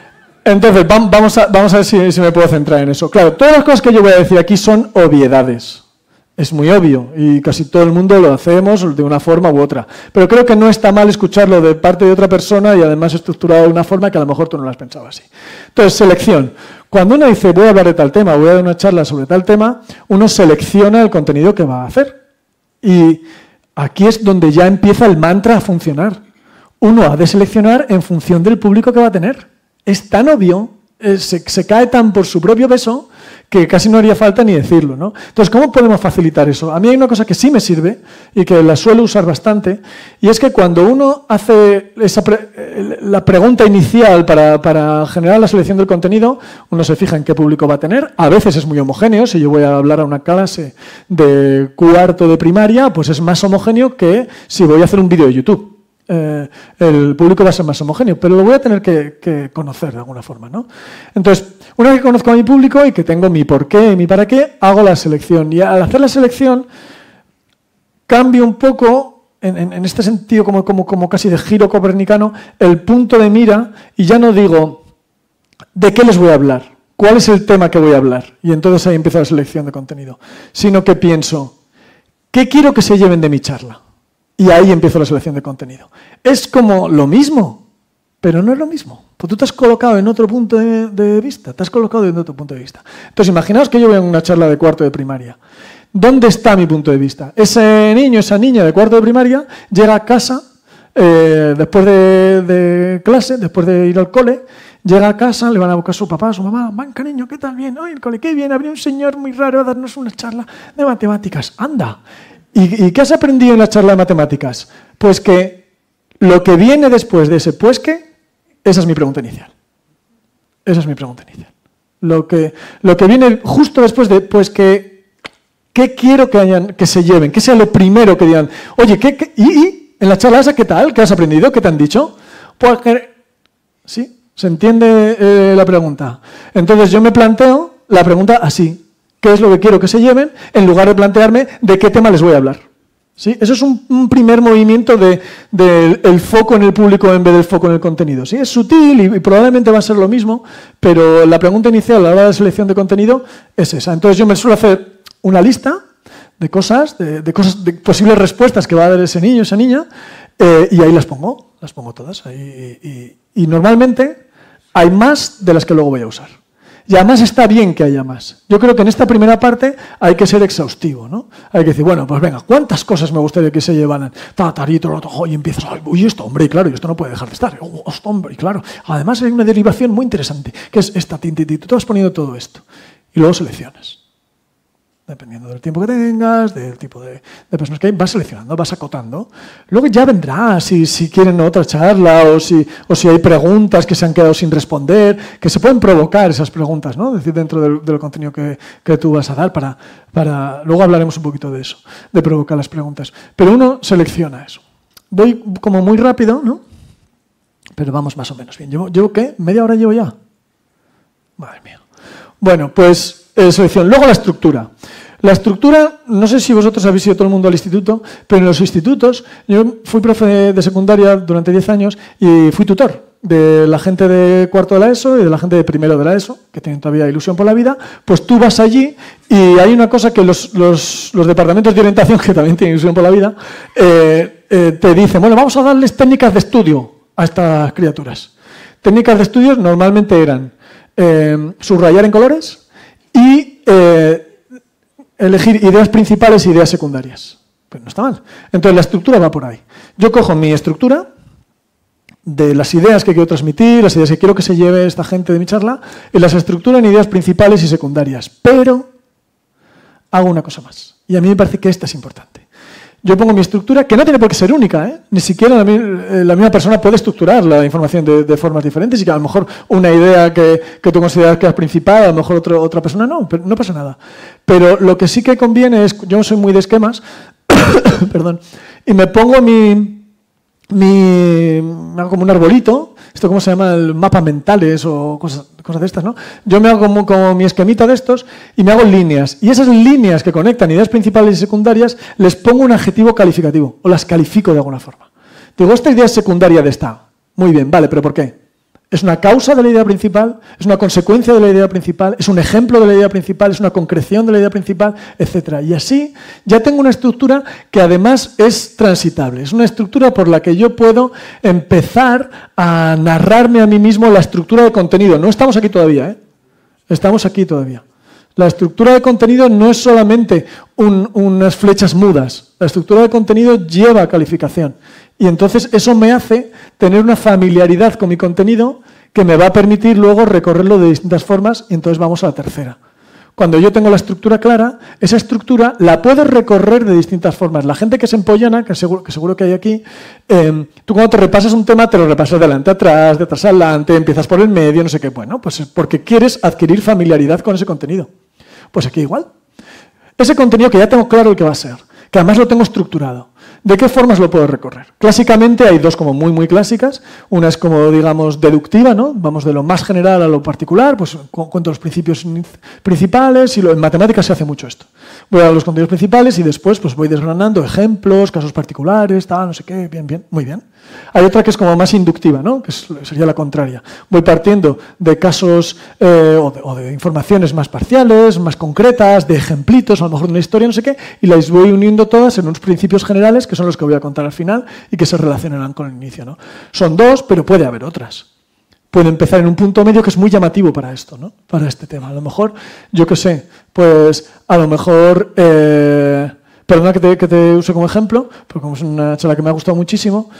Entonces, vamos a ver si me puedo centrar en eso. Claro, todas las cosas que yo voy a decir aquí son obviedades. Es muy obvio y casi todo el mundo lo hacemos de una forma u otra. Pero creo que no está mal escucharlo de parte de otra persona y además estructurado de una forma que a lo mejor tú no lo has pensado así. Entonces, selección. Cuando uno dice voy a hablar de tal tema, voy a dar una charla sobre tal tema, uno selecciona el contenido que va a hacer. Y aquí es donde ya empieza el mantra a funcionar. Uno ha de seleccionar en función del público que va a tener. Es tan obvio, se cae tan por su propio peso que casi no haría falta ni decirlo, ¿no? Entonces, ¿cómo podemos facilitar eso? A mí hay una cosa que sí me sirve y que la suelo usar bastante, y es que cuando uno hace la pregunta inicial para generar la selección del contenido, uno se fija en qué público va a tener. A veces es muy homogéneo. Si yo voy a hablar a una clase de cuarto de primaria, pues es más homogéneo que si voy a hacer un vídeo de YouTube. El público va a ser más homogéneo, pero lo voy a tener que conocer de alguna forma, ¿no? Entonces, una vez que conozco a mi público y que tengo mi por qué y mi para qué, hago la selección. Y al hacer la selección, cambio un poco, en este sentido como casi de giro copernicano, el punto de mira y ya no digo de qué les voy a hablar, cuál es el tema que voy a hablar. Y entonces ahí empieza la selección de contenido. Sino que pienso, ¿qué quiero que se lleven de mi charla? Y ahí empiezo la selección de contenido. Es como lo mismo, pero no es lo mismo. Pues tú te has colocado en otro punto de vista. Entonces, imaginaos que yo voy a una charla de cuarto de primaria. ¿Dónde está mi punto de vista? Ese niño, esa niña de cuarto de primaria llega a casa después de clase, después de ir al cole, llega a casa, le van a buscar a su papá, a su mamá. Manca, niño, ¿qué tal? Bien. Oye, el cole, qué bien. Habría un señor muy raro a darnos una charla de matemáticas. Anda. ¿Y qué has aprendido en la charla de matemáticas? Pues que lo que viene después de ese pues qué, esa es mi pregunta inicial. Esa es mi pregunta inicial. Lo que viene justo después de pues que, ¿qué quiero que se lleven? ¿Qué sea lo primero que digan? Oye, ¿y en la charla esa qué tal? ¿Qué has aprendido? ¿Qué te han dicho? Pues que... ¿Sí? ¿Se entiende la pregunta? Entonces yo me planteo la pregunta así. ¿Qué es lo que quiero que se lleven? En lugar de plantearme de qué tema les voy a hablar. ¿Sí? Eso es un primer movimiento del foco en el público en vez del foco en el contenido. ¿Sí? Es sutil y probablemente va a ser lo mismo, pero la pregunta inicial a la hora de selección de contenido es esa. Entonces yo me suelo hacer una lista de cosas, de posibles respuestas que va a dar ese niño, esa niña, y ahí las pongo todas. Ahí, y normalmente hay más de las que luego voy a usar. Y además está bien que haya más. Yo creo que en esta primera parte hay que ser exhaustivo, ¿no? Hay que decir, bueno, pues venga, ¿cuántas cosas me gustaría que se llevaran? Y empiezas, uy, esto, hombre, claro, y esto no puede dejar de estar. Esto, hombre, claro. Además hay una derivación muy interesante, que es esta, tú te vas poniendo todo esto. Y luego seleccionas. Dependiendo del tiempo que tengas, del tipo de personas que hay, vas seleccionando, vas acotando. Luego ya vendrá si quieren otra charla o si hay preguntas que se han quedado sin responder, que se pueden provocar esas preguntas, ¿no? Es decir, dentro del contenido que tú vas a dar luego hablaremos un poquito de eso, de provocar las preguntas. Pero uno selecciona eso. Voy como muy rápido, ¿no? Pero vamos más o menos bien. ¿Llevo qué? ¿Media hora llevo ya? Madre mía. Bueno, pues... selección. Luego la estructura. La estructura, no sé si vosotros habéis ido todo el mundo al instituto, pero en los institutos, yo fui profe de secundaria durante 10 años y fui tutor de la gente de cuarto de la ESO y de la gente de primero de la ESO, que tienen todavía ilusión por la vida. Pues tú vas allí y hay una cosa que los departamentos de orientación, que también tienen ilusión por la vida, te dicen, bueno, vamos a darles técnicas de estudio a estas criaturas. Técnicas de estudio normalmente eran subrayar en colores, y elegir ideas principales e ideas secundarias. Pues no está mal. Entonces la estructura va por ahí. Yo cojo mi estructura de las ideas que quiero transmitir, las ideas que quiero que se lleve esta gente de mi charla, y las estructuro en ideas principales y secundarias. Pero hago una cosa más. Y a mí me parece que esta es importante. Yo pongo mi estructura, que no tiene por qué ser única, ¿eh? Ni siquiera la misma persona puede estructurar la información de formas diferentes y que a lo mejor una idea que tú consideras que es principal, a lo mejor otra persona no, pero no pasa nada. Pero lo que sí que conviene es, yo soy muy de esquemas, perdón, y me pongo me hago como un arbolito, esto cómo se llama, el mapa mentales o cosas de estas, ¿no? Yo me hago como mi esquemita de estos y me hago líneas. Y esas líneas que conectan ideas principales y secundarias les pongo un adjetivo calificativo o las califico de alguna forma. Digo, esta idea es secundaria de esta. Muy bien, vale, ¿pero por qué? ¿Es una causa de la idea principal? ¿Es una consecuencia de la idea principal? ¿Es un ejemplo de la idea principal? ¿Es una concreción de la idea principal? Etcétera. Y así ya tengo una estructura que además es transitable. Es una estructura por la que yo puedo empezar a narrarme a mí mismo la estructura de contenido. No estamos aquí todavía, ¿eh? Estamos aquí todavía. La estructura de contenido no es solamente unas flechas mudas. La estructura de contenido lleva calificación. Y entonces eso me hace tener una familiaridad con mi contenido que me va a permitir luego recorrerlo de distintas formas y entonces vamos a la tercera. Cuando yo tengo la estructura clara, esa estructura la puedo recorrer de distintas formas. La gente que se empollana, que seguro que hay aquí, tú cuando te repasas un tema te lo repasas de adelante a atrás, de atrás a adelante, empiezas por el medio, no sé qué. Bueno, pues es porque quieres adquirir familiaridad con ese contenido. Pues aquí igual. Ese contenido que ya tengo claro el que va a ser, que además lo tengo estructurado. ¿De qué formas lo puedo recorrer? Clásicamente hay dos como muy clásicas. Una es como, digamos, deductiva, ¿no? Vamos de lo más general a lo particular, pues cuento los principios principales y en matemáticas se hace mucho esto. Voy a los contenidos principales y después pues voy desgranando ejemplos, casos particulares, tal, no sé qué, bien, muy bien. Hay otra que es como más inductiva, ¿no? Que sería la contraria. Voy partiendo de casos o de informaciones más parciales, más concretas, de ejemplitos, a lo mejor de una historia, no sé qué, y las voy uniendo todas en unos principios generales que son los que voy a contar al final y que se relacionarán con el inicio, ¿no? Son dos, pero puede haber otras. Puede empezar en un punto medio que es muy llamativo para esto, ¿no? Para este tema. A lo mejor, yo qué sé, pues a lo mejor... Perdona que te use como ejemplo, porque como es una charla que me ha gustado muchísimo,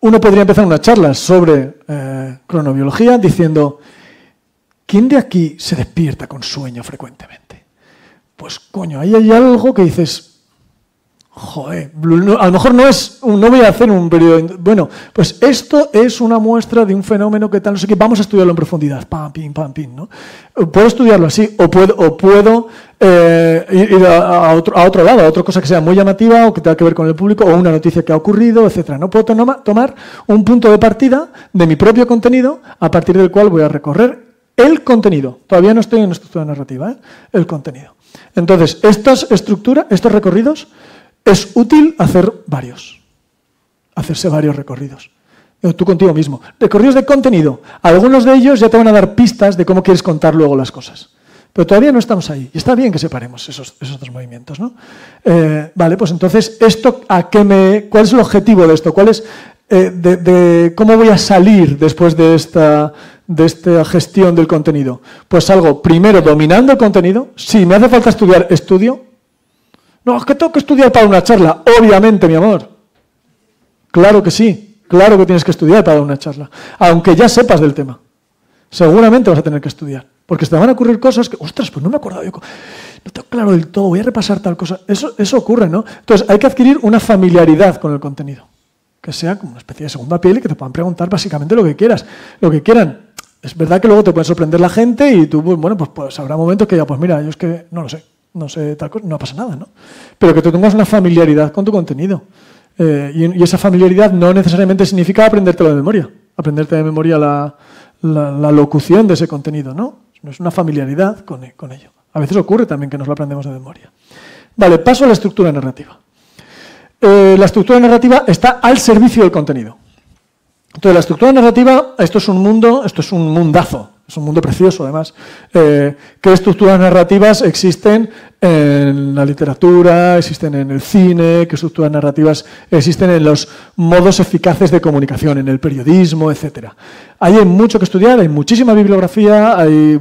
uno podría empezar una charla sobre cronobiología diciendo, ¿quién de aquí se despierta con sueño frecuentemente? Pues coño, ahí hay algo que dices, joder, a lo mejor no voy a hacer un periodo... Bueno, pues esto es una muestra de un fenómeno que tal, no sé qué, vamos a estudiarlo en profundidad, pam, pim, ¿no? Puedo estudiarlo así, o puedo ir a otro lado, a otra cosa que sea muy llamativa o que tenga que ver con el público, o una noticia que ha ocurrido, etcétera. No puedo tomar un punto de partida de mi propio contenido, a partir del cual voy a recorrer el contenido. Todavía no estoy en estructura narrativa, ¿eh? El contenido. Entonces, estos recorridos, es útil hacerse varios recorridos. Tú contigo mismo. Recorridos de contenido. Algunos de ellos ya te van a dar pistas de cómo quieres contar luego las cosas. Pero todavía no estamos ahí. Y está bien que separemos esos dos movimientos, ¿no? Vale, pues entonces, ¿cuál es el objetivo de esto? ¿Cuál es cómo voy a salir después de esta gestión del contenido? Pues salgo primero dominando el contenido. Si me hace falta estudiar, estudio. No, es que tengo que estudiar para una charla. Obviamente, mi amor. Claro que sí. Claro que tienes que estudiar para una charla. Aunque ya sepas del tema. Seguramente vas a tener que estudiar. Porque te van a ocurrir cosas que, ostras, pues no me he acordado yo. No tengo claro del todo, voy a repasar tal cosa. Eso ocurre, ¿no? Entonces, hay que adquirir una familiaridad con el contenido. Que sea como una especie de segunda piel y que te puedan preguntar básicamente lo que quieras. Lo que quieran. Es verdad que luego te puede sorprender la gente y tú, bueno, pues habrá momentos que ya, pues mira, yo es que no lo sé. No sé, tal cosa, no pasa nada, ¿no? Pero que tú tengas una familiaridad con tu contenido. Y esa familiaridad no necesariamente significa aprendértelo de memoria. Aprenderte de memoria la locución de ese contenido, ¿no? Es una familiaridad con ello. A veces ocurre también que nos lo aprendemos de memoria. Vale, paso a la estructura narrativa. La estructura narrativa está al servicio del contenido. Entonces, la estructura narrativa, esto es un mundazo. Es un mundo precioso, además. ¿Qué estructuras narrativas existen en la literatura, existen en el cine? ¿Qué estructuras narrativas existen en los modos eficaces de comunicación, en el periodismo, etcétera? Ahí hay mucho que estudiar, hay muchísima bibliografía, hay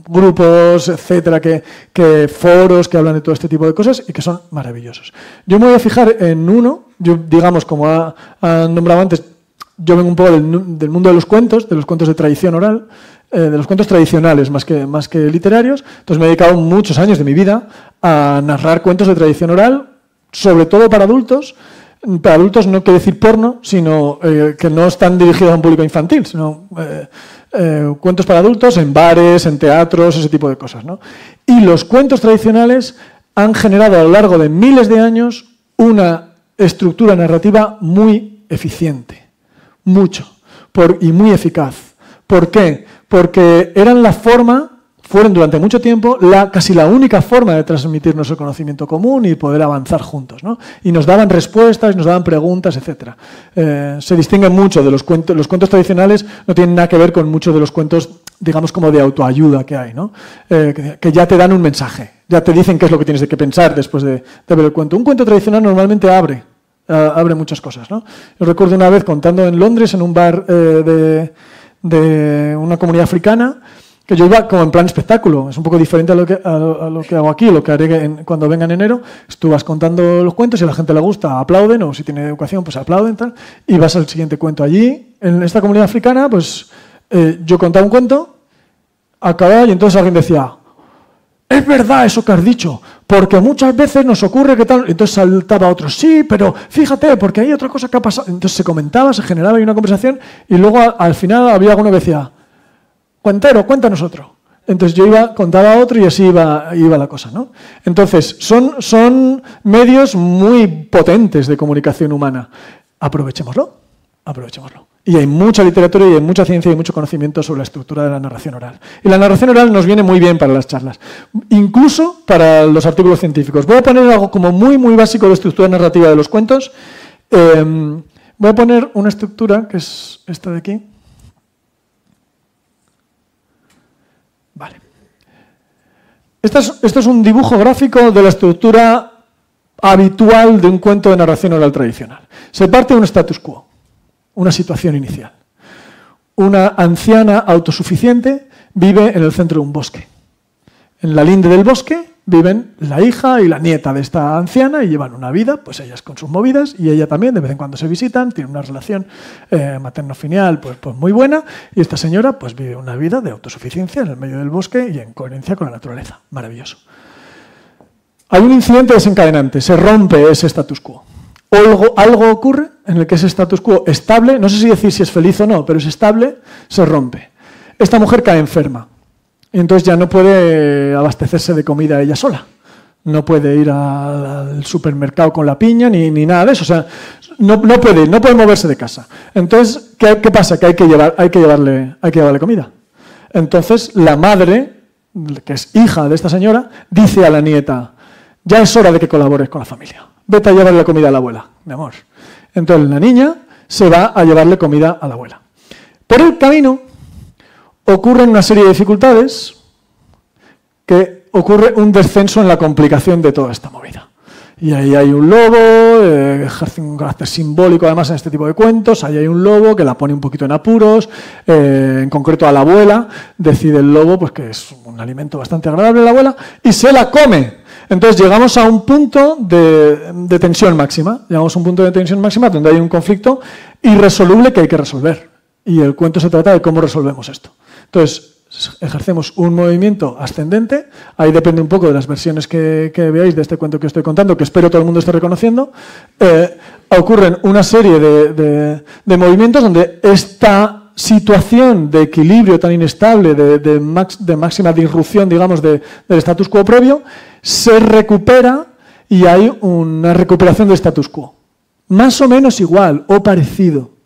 grupos, etcétera, foros que hablan de todo este tipo de cosas y que son maravillosos. Yo me voy a fijar en uno, digamos, como han nombrado antes, yo vengo un poco del mundo de los cuentos de tradición oral, de los cuentos tradicionales más que literarios. Entonces me he dedicado muchos años de mi vida a narrar cuentos de tradición oral, sobre todo para adultos no quiere decir porno, sino que no están dirigidos a un público infantil, sino cuentos para adultos en bares, en teatros, ese tipo de cosas, ¿no? Y los cuentos tradicionales han generado a lo largo de miles de años una estructura narrativa muy eficiente, y muy eficaz. ¿Por qué? Porque fueron durante mucho tiempo casi la única forma de transmitirnos el conocimiento común y poder avanzar juntos, ¿no? Y nos daban respuestas, nos daban preguntas, etc. Se distinguen mucho de los cuentos. Los cuentos tradicionales no tienen nada que ver con muchos de los cuentos, digamos, como de autoayuda que hay, ¿no? Que ya te dan un mensaje, ya te dicen qué es lo que tienes que pensar después de ver el cuento. Un cuento tradicional normalmente abre muchas cosas, ¿no? Yo recuerdo una vez contando en Londres, en un bar de una comunidad africana, que yo iba como en plan espectáculo. Es un poco diferente a lo que hago aquí, lo que haré cuando venga en enero. Tú vas contando los cuentos y a la gente le gusta, aplauden, o si tiene educación, pues aplauden, tal, y vas al siguiente cuento. Allí, en esta comunidad africana, pues yo contaba un cuento, acababa y entonces alguien decía: es verdad eso que has dicho, porque muchas veces nos ocurre que tal... Entonces saltaba otro: sí, pero fíjate, porque hay otra cosa que ha pasado. Entonces se comentaba, se generaba ahí una conversación, y luego al final había alguno que decía: cuentero, cuéntanos otro. Entonces yo contaba otro y así iba la cosa, ¿no? Entonces son medios muy potentes de comunicación humana. Aprovechémoslo. Y hay mucha literatura y hay mucha ciencia y mucho conocimiento sobre la estructura de la narración oral. Y la narración oral nos viene muy bien para las charlas, incluso para los artículos científicos. Voy a poner algo como muy, muy básico de estructura narrativa de los cuentos. Voy a poner una estructura que es esta de aquí. Vale. Esto es un dibujo gráfico de la estructura habitual de un cuento de narración oral tradicional. Se parte de un status quo, una situación inicial. Una anciana autosuficiente vive en el centro de un bosque. En la linde del bosque viven la hija y la nieta de esta anciana y llevan una vida, pues ellas con sus movidas y ella también, de vez en cuando se visitan, tienen una relación materno-filial pues muy buena, y esta señora pues vive una vida de autosuficiencia en el medio del bosque y en coherencia con la naturaleza. Maravilloso. Hay un incidente desencadenante, se rompe ese status quo. Algo ocurre en el que ese status quo estable, no sé si decir si es feliz o no, pero es estable, se rompe. Esta mujer cae enferma. Y entonces ya no puede abastecerse de comida ella sola. No puede ir al supermercado con la piña ni nada de eso. O sea, no puede moverse de casa. Entonces, ¿qué pasa? Que hay que llevarle comida. Entonces, la madre, que es hija de esta señora, dice a la nieta: ya es hora de que colabores con la familia. Vete a llevarle la comida a la abuela, mi amor. Entonces, la niña se va a llevarle comida a la abuela. Por el camino ocurren una serie de dificultades, que ocurre un descenso en la complicación de toda esta movida. Y ahí hay un lobo, ejerce un carácter simbólico además en este tipo de cuentos. Ahí hay un lobo que la pone un poquito en apuros, en concreto a la abuela. Decide el lobo pues que es un alimento bastante agradable a la abuela y se la come. Entonces llegamos a un punto de tensión máxima. Llegamos a un punto de tensión máxima donde hay un conflicto irresoluble que hay que resolver. Y el cuento se trata de cómo resolvemos esto. Entonces, ejercemos un movimiento ascendente, ahí depende un poco de las versiones que veáis de este cuento que estoy contando, que espero todo el mundo esté reconociendo. Ocurren una serie de movimientos donde esta situación de equilibrio tan inestable, de máxima disrupción, digamos, del status quo previo, se recupera y hay una recuperación del status quo. Más o menos igual o parecido.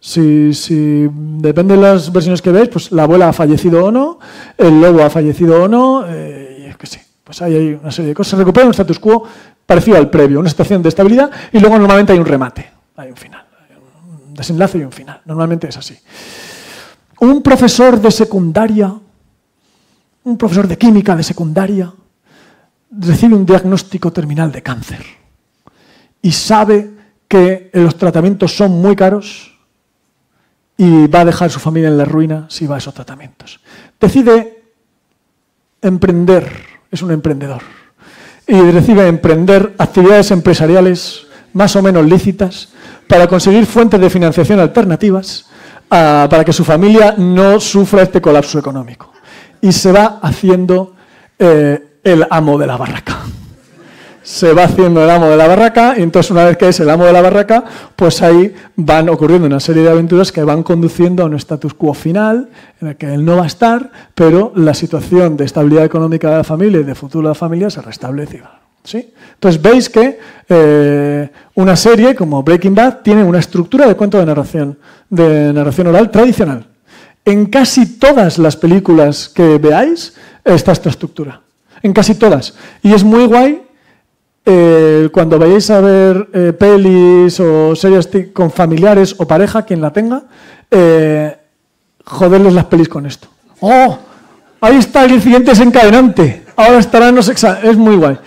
Si depende de las versiones que veis, pues la abuela ha fallecido o no, el lobo ha fallecido o no, y es que sí, pues ahí hay una serie de cosas. Se recupera un status quo parecido al previo, una situación de estabilidad, y luego normalmente hay un remate, hay un final, hay un desenlace y un final. Normalmente es así. Un profesor de secundaria, un profesor de química de secundaria, recibe un diagnóstico terminal de cáncer y sabe que los tratamientos son muy caros y va a dejar a su familia en la ruina si va a esos tratamientos. Decide emprender, es un emprendedor, y decide emprender actividades empresariales más o menos lícitas para conseguir fuentes de financiación alternativas para que su familia no sufra este colapso económico. Y se va haciendo el amo de la barraca. se va haciendo el amo de la barraca y entonces una vez que es el amo de la barraca, pues ahí van ocurriendo una serie de aventuras que van conduciendo a un status quo final en el que él no va a estar, pero la situación de estabilidad económica de la familia y de futuro de la familia se restablece. ¿Sí? Entonces veis que una serie como Breaking Bad tiene una estructura de cuento de narración oral tradicional. En casi todas las películas que veáis está esta estructura. En casi todas. Y es muy guay cuando vayáis a ver pelis o series con familiares o pareja, quien la tenga, joderles las pelis con esto. ¡Oh! Ahí está el siguiente desencadenante. Ahora estarán los exámenes. Es muy guay.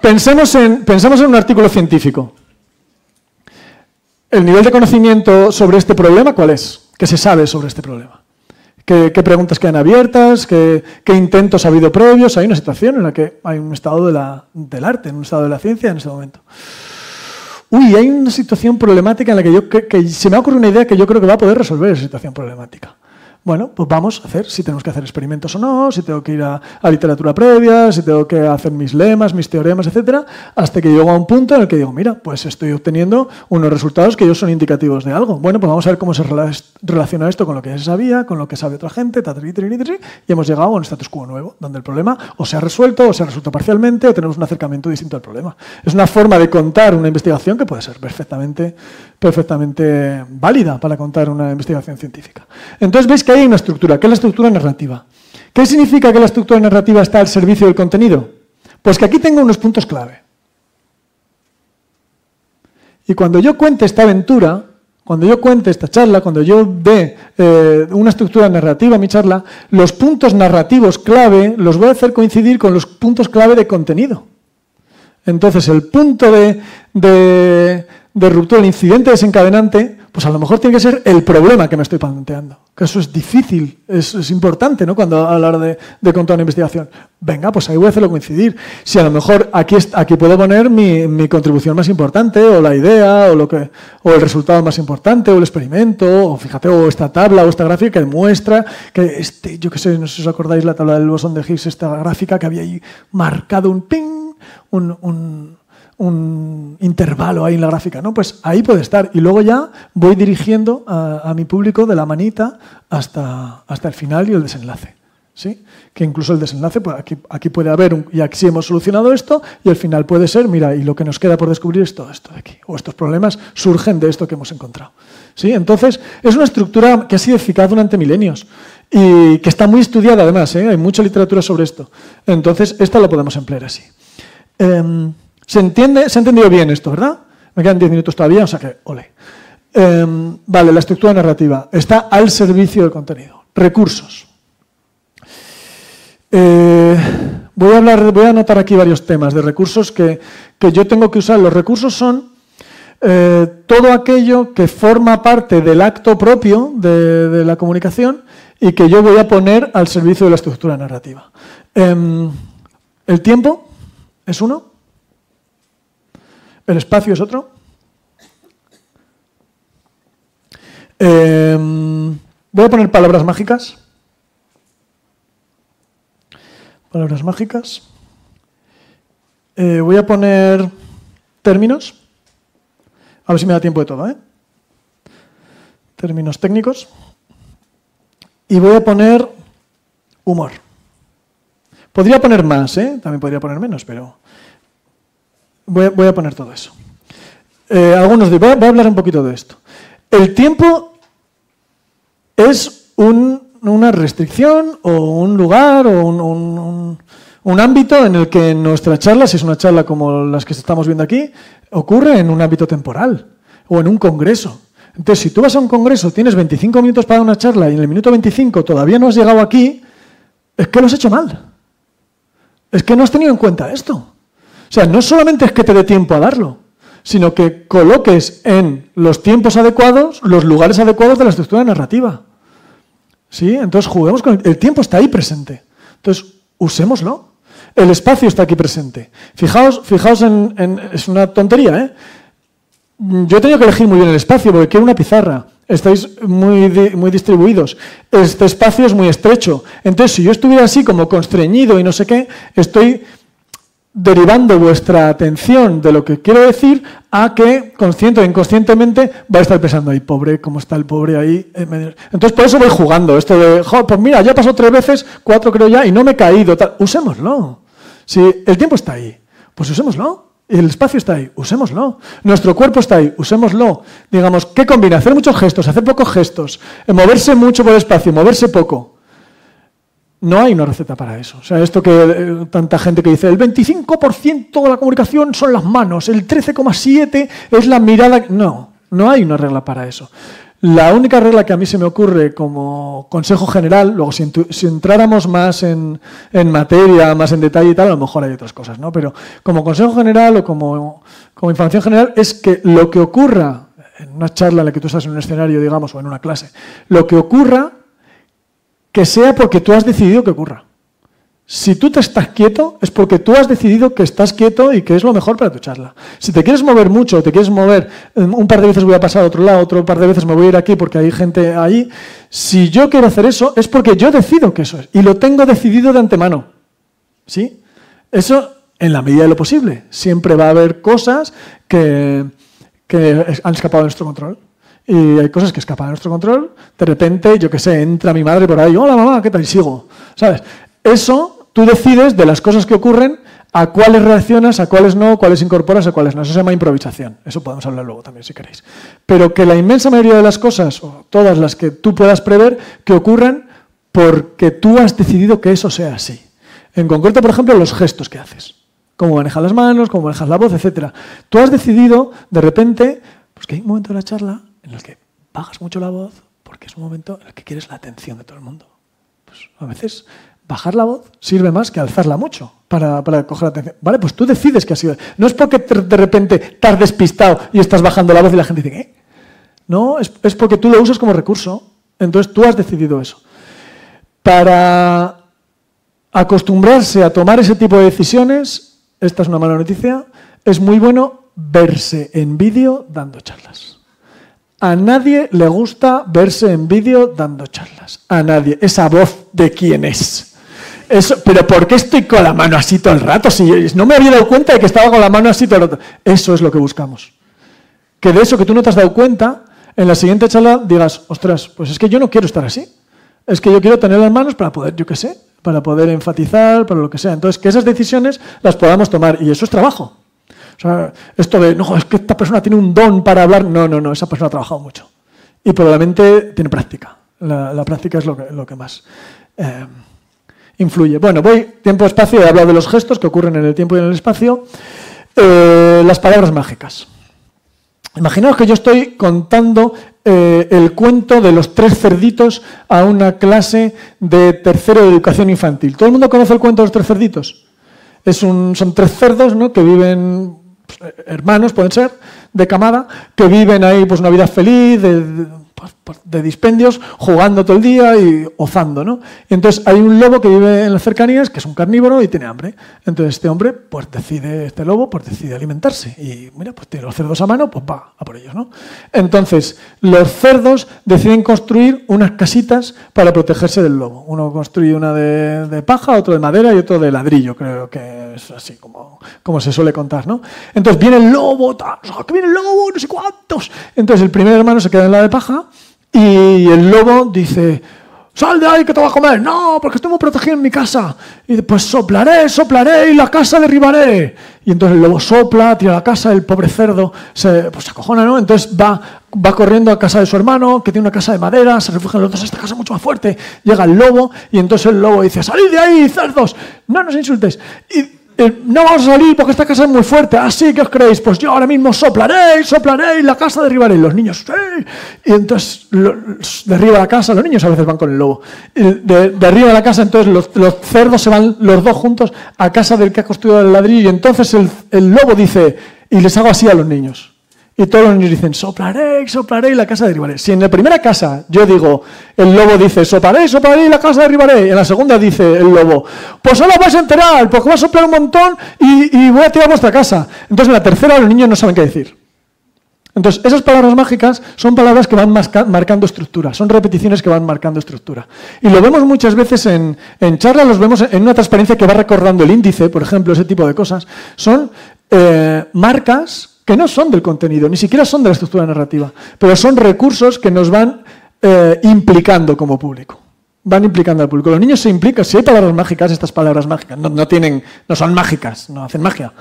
Pensemos en un artículo científico. ¿El nivel de conocimiento sobre este problema cuál es? ¿Qué se sabe sobre este problema? ¿Qué preguntas quedan abiertas? ¿Qué intentos ha habido previos? Hay una situación en la que hay un estado del arte, un estado de la ciencia en este momento. Uy, hay una situación problemática en la que se me ha ocurrido una idea que yo creo que va a poder resolver esa situación problemática. Bueno, pues vamos a hacer, si tenemos que hacer experimentos o no, si tengo que ir a literatura previa, si tengo que hacer mis lemas, mis teoremas, etcétera, hasta que llego a un punto en el que digo, mira, pues estoy obteniendo unos resultados que ellos son indicativos de algo. Bueno, pues vamos a ver cómo se relaciona esto con lo que ya se sabía, con lo que sabe otra gente, y hemos llegado a un status quo nuevo, donde el problema o se ha resuelto, o se ha resuelto parcialmente, o tenemos un acercamiento distinto al problema. Es una forma de contar una investigación que puede ser perfectamente válida para contar una investigación científica. Entonces veis que hay una estructura, que es la estructura narrativa. ¿Qué significa que la estructura narrativa está al servicio del contenido? Pues que aquí tengo unos puntos clave. Y cuando yo cuente esta aventura, cuando yo cuente esta charla, cuando yo dé una estructura narrativa a mi charla, los puntos narrativos clave los voy a hacer coincidir con los puntos clave de contenido. Entonces el punto de ruptura, el incidente desencadenante, pues a lo mejor tiene que ser el problema que me estoy planteando. Que eso es difícil, es importante, ¿no? Cuando a la hora de contar una investigación. Venga, pues ahí voy a hacerlo coincidir. Si a lo mejor aquí puedo poner mi contribución más importante, o la idea, o el resultado más importante, o el experimento, o fíjate, o esta tabla, o esta gráfica que demuestra que yo qué sé, no sé si os acordáis la tabla del bosón de Higgs, esta gráfica que había ahí marcado un ping, un intervalo ahí en la gráfica, ¿no? Pues ahí puede estar. Y luego ya voy dirigiendo a mi público de la manita hasta el final y el desenlace. ¿Sí? Que incluso el desenlace, pues aquí puede haber, y aquí sí hemos solucionado esto, y el final puede ser, mira, y lo que nos queda por descubrir es todo esto de aquí. O estos problemas surgen de esto que hemos encontrado. ¿Sí? Entonces, es una estructura que ha sido eficaz durante milenios y que está muy estudiada además, ¿eh? Hay mucha literatura sobre esto. Entonces, esta la podemos emplear así. ¿Se ha entendido bien esto, verdad? Me quedan 10 minutos todavía, o sea que, ole. Vale, la estructura narrativa está al servicio del contenido. Recursos. Voy a anotar aquí varios temas de recursos que yo tengo que usar. Los recursos son todo aquello que forma parte del acto propio de la comunicación y que yo voy a poner al servicio de la estructura narrativa. El tiempo es uno. El espacio es otro. Voy a poner palabras mágicas. Palabras mágicas. Voy a poner términos. A ver si me da tiempo de todo, ¿eh? Términos técnicos. Y voy a poner humor. Podría poner más, ¿eh? También podría poner menos, pero voy a poner todo eso. Voy a hablar un poquito de esto. El tiempo es una restricción o un lugar o un ámbito en el que nuestra charla, si es una charla como las que estamos viendo aquí, ocurre en un ámbito temporal o en un congreso. Entonces, si tú vas a un congreso, tienes 25 minutos para una charla y en el minuto 25 todavía no has llegado aquí, es que lo has hecho mal. Es que no has tenido en cuenta esto. O sea, no solamente es que te dé tiempo a darlo, sino que coloques en los tiempos adecuados, los lugares adecuados de la estructura narrativa. ¿Sí? Entonces juguemos con el tiempo, está ahí presente. Entonces, usémoslo. El espacio está aquí presente. Fijaos es una tontería, ¿eh? Yo he tenido que elegir muy bien el espacio porque quiero una pizarra. Estáis muy distribuidos. Este espacio es muy estrecho. Entonces, si yo estuviera así como constreñido y no sé qué, estoy derivando vuestra atención de lo que quiero decir a que, consciente o inconscientemente, vais a estar pensando, ay, pobre, cómo está el pobre ahí. Entonces, por eso voy jugando. Esto de, pues mira, ya pasó 3 veces, 4 creo ya, y no me he caído. Tal. Usémoslo. Si el tiempo está ahí, pues usémoslo. El espacio está ahí, usémoslo. Nuestro cuerpo está ahí, usémoslo. Digamos, ¿qué combina? Hacer muchos gestos, hacer pocos gestos, moverse mucho por el espacio, moverse poco. No hay una receta para eso. O sea, esto que tanta gente que dice, el 25% de la comunicación son las manos, el 13,7% es la mirada. No, no hay una regla para eso. La única regla que a mí se me ocurre como consejo general, luego si entráramos más en materia, más en detalle y tal, a lo mejor hay otras cosas, ¿no? Pero como consejo general o como información general es que lo que ocurra en una charla en la que tú estás en un escenario, digamos, o en una clase, lo que ocurra, que sea porque tú has decidido que ocurra. Si tú te estás quieto, es porque tú has decidido que estás quieto y que es lo mejor para tu charla. Si te quieres mover mucho, te quieres mover, un par de veces voy a pasar a otro lado, otro par de veces me voy a ir aquí porque hay gente ahí. Si yo quiero hacer eso, es porque yo decido que eso es. Y lo tengo decidido de antemano. ¿Sí? Eso, en la medida de lo posible. Siempre va a haber cosas que han escapado de nuestro control. Y hay cosas que escapan de nuestro control. De repente, yo qué sé, entra mi madre por ahí. Hola, mamá, ¿qué tal? Y sigo. ¿Sabes? Eso... Tú decides de las cosas que ocurren a cuáles reaccionas, a cuáles no, cuáles incorporas, a cuáles no. Eso se llama improvisación. Eso podemos hablar luego también, si queréis. Pero que la inmensa mayoría de las cosas, o todas las que tú puedas prever, que ocurran porque tú has decidido que eso sea así. En concreto, por ejemplo, los gestos que haces. Cómo manejas las manos, cómo manejas la voz, etc. Tú has decidido, de repente, pues que hay un momento de la charla en el que bajas mucho la voz porque es un momento en el que quieres la atención de todo el mundo. Pues a veces... bajar la voz sirve más que alzarla mucho para coger la atención. Vale, pues tú decides que así. No es porque de repente te has despistado y estás bajando la voz y la gente dice, ¿qué? No, es porque tú lo usas como recurso. Entonces tú has decidido eso. Para acostumbrarse a tomar ese tipo de decisiones, esta es una mala noticia, es muy bueno verse en vídeo dando charlas. A nadie le gusta verse en vídeo dando charlas. A nadie. Esa voz de quién es. Eso, pero ¿por qué estoy con la mano así todo el rato? Si no me había dado cuenta de que estaba con la mano así todo el rato. Eso es lo que buscamos. Que de eso que tú no te has dado cuenta, en la siguiente charla digas, ostras, pues es que yo no quiero estar así. Es que yo quiero tener las manos para poder, yo qué sé, para poder enfatizar, para lo que sea. Entonces, que esas decisiones las podamos tomar. Y eso es trabajo. O sea, esto de, no, es que esta persona tiene un don para hablar. No, esa persona ha trabajado mucho. Y probablemente tiene práctica. La práctica es lo que más influye. Bueno, tiempo-espacio, he hablado de los gestos que ocurren en el tiempo y en el espacio. Las palabras mágicas. Imaginaos que yo estoy contando el cuento de los 3 cerditos a una clase de tercero de educación infantil. ¿Todo el mundo conoce el cuento de los 3 cerditos? Son 3 cerdos, ¿no?, que viven, pues, hermanos pueden ser, de camada, que viven ahí pues una vida feliz, de dispendios, jugando todo el día y ozando, ¿no? Y entonces hay un lobo que vive en las cercanías, que es un carnívoro y tiene hambre. Entonces este hombre, este lobo decide alimentarse. Y mira, pues tiene los cerdos a mano, pues va a por ellos, ¿no? Entonces los cerdos deciden construir unas casitas para protegerse del lobo. Uno construye una de paja, otro de madera y otro de ladrillo, creo que es así como se suele contar, ¿no? Entonces viene el lobo, que viene el lobo, no sé cuántos. Entonces el primer hermano se queda en la de paja. Y el lobo dice, sal de ahí que te vas a comer. No, porque estoy muy protegido en mi casa. Y después soplaré y la casa derribaré. Y entonces el lobo sopla, tira la casa, el pobre cerdo se acojona, ¿no? Entonces va corriendo a casa de su hermano, que tiene una casa de madera, se refugian los dos, esta casa es mucho más fuerte. Llega el lobo y entonces el lobo dice, salid de ahí, cerdos, no nos insultéis. Y no vamos a salir porque esta casa es muy fuerte. ¿Así que os creéis? Pues yo ahora mismo soplaré y la casa derribaré. Y los niños, ¡sí! Y entonces derriba la casa. Los niños a veces van con el lobo. Derriba la casa, entonces los cerdos se van los dos juntos a casa del que ha construido el ladrillo. Y entonces el lobo dice, y les hago así a los niños. Y todos los niños dicen, soplaré y la casa derribaré. Si en la primera casa yo digo, el lobo dice, soplaré y la casa derribaré. Y en la segunda dice el lobo, pues ahora os vais a enterar, porque voy a soplar un montón y voy a tirar vuestra casa. Entonces en la tercera los niños no saben qué decir. Entonces, esas palabras mágicas son palabras que van marcando estructura, son repeticiones que van marcando estructura. Y lo vemos muchas veces en charlas, los vemos en una transparencia que va recordando el índice, por ejemplo, ese tipo de cosas. Son marcas que no son del contenido, ni siquiera son de la estructura narrativa, pero son recursos que nos van implicando como público. Van implicando al público. Los niños se implican, si hay palabras mágicas, estas palabras mágicas no son mágicas, no hacen magia,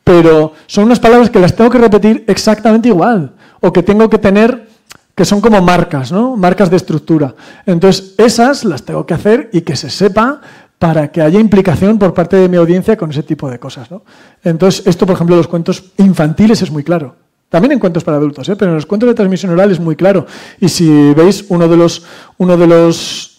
pero son unas palabras que las tengo que repetir exactamente igual, o que tengo que tener, que son como marcas, ¿no? Marcas de estructura. Entonces, esas las tengo que hacer y que se sepa para que haya implicación por parte de mi audiencia con ese tipo de cosas, ¿no? Entonces, esto, por ejemplo, en los cuentos infantiles es muy claro. También en cuentos para adultos, pero en los cuentos de transmisión oral es muy claro. Y si veis, uno de los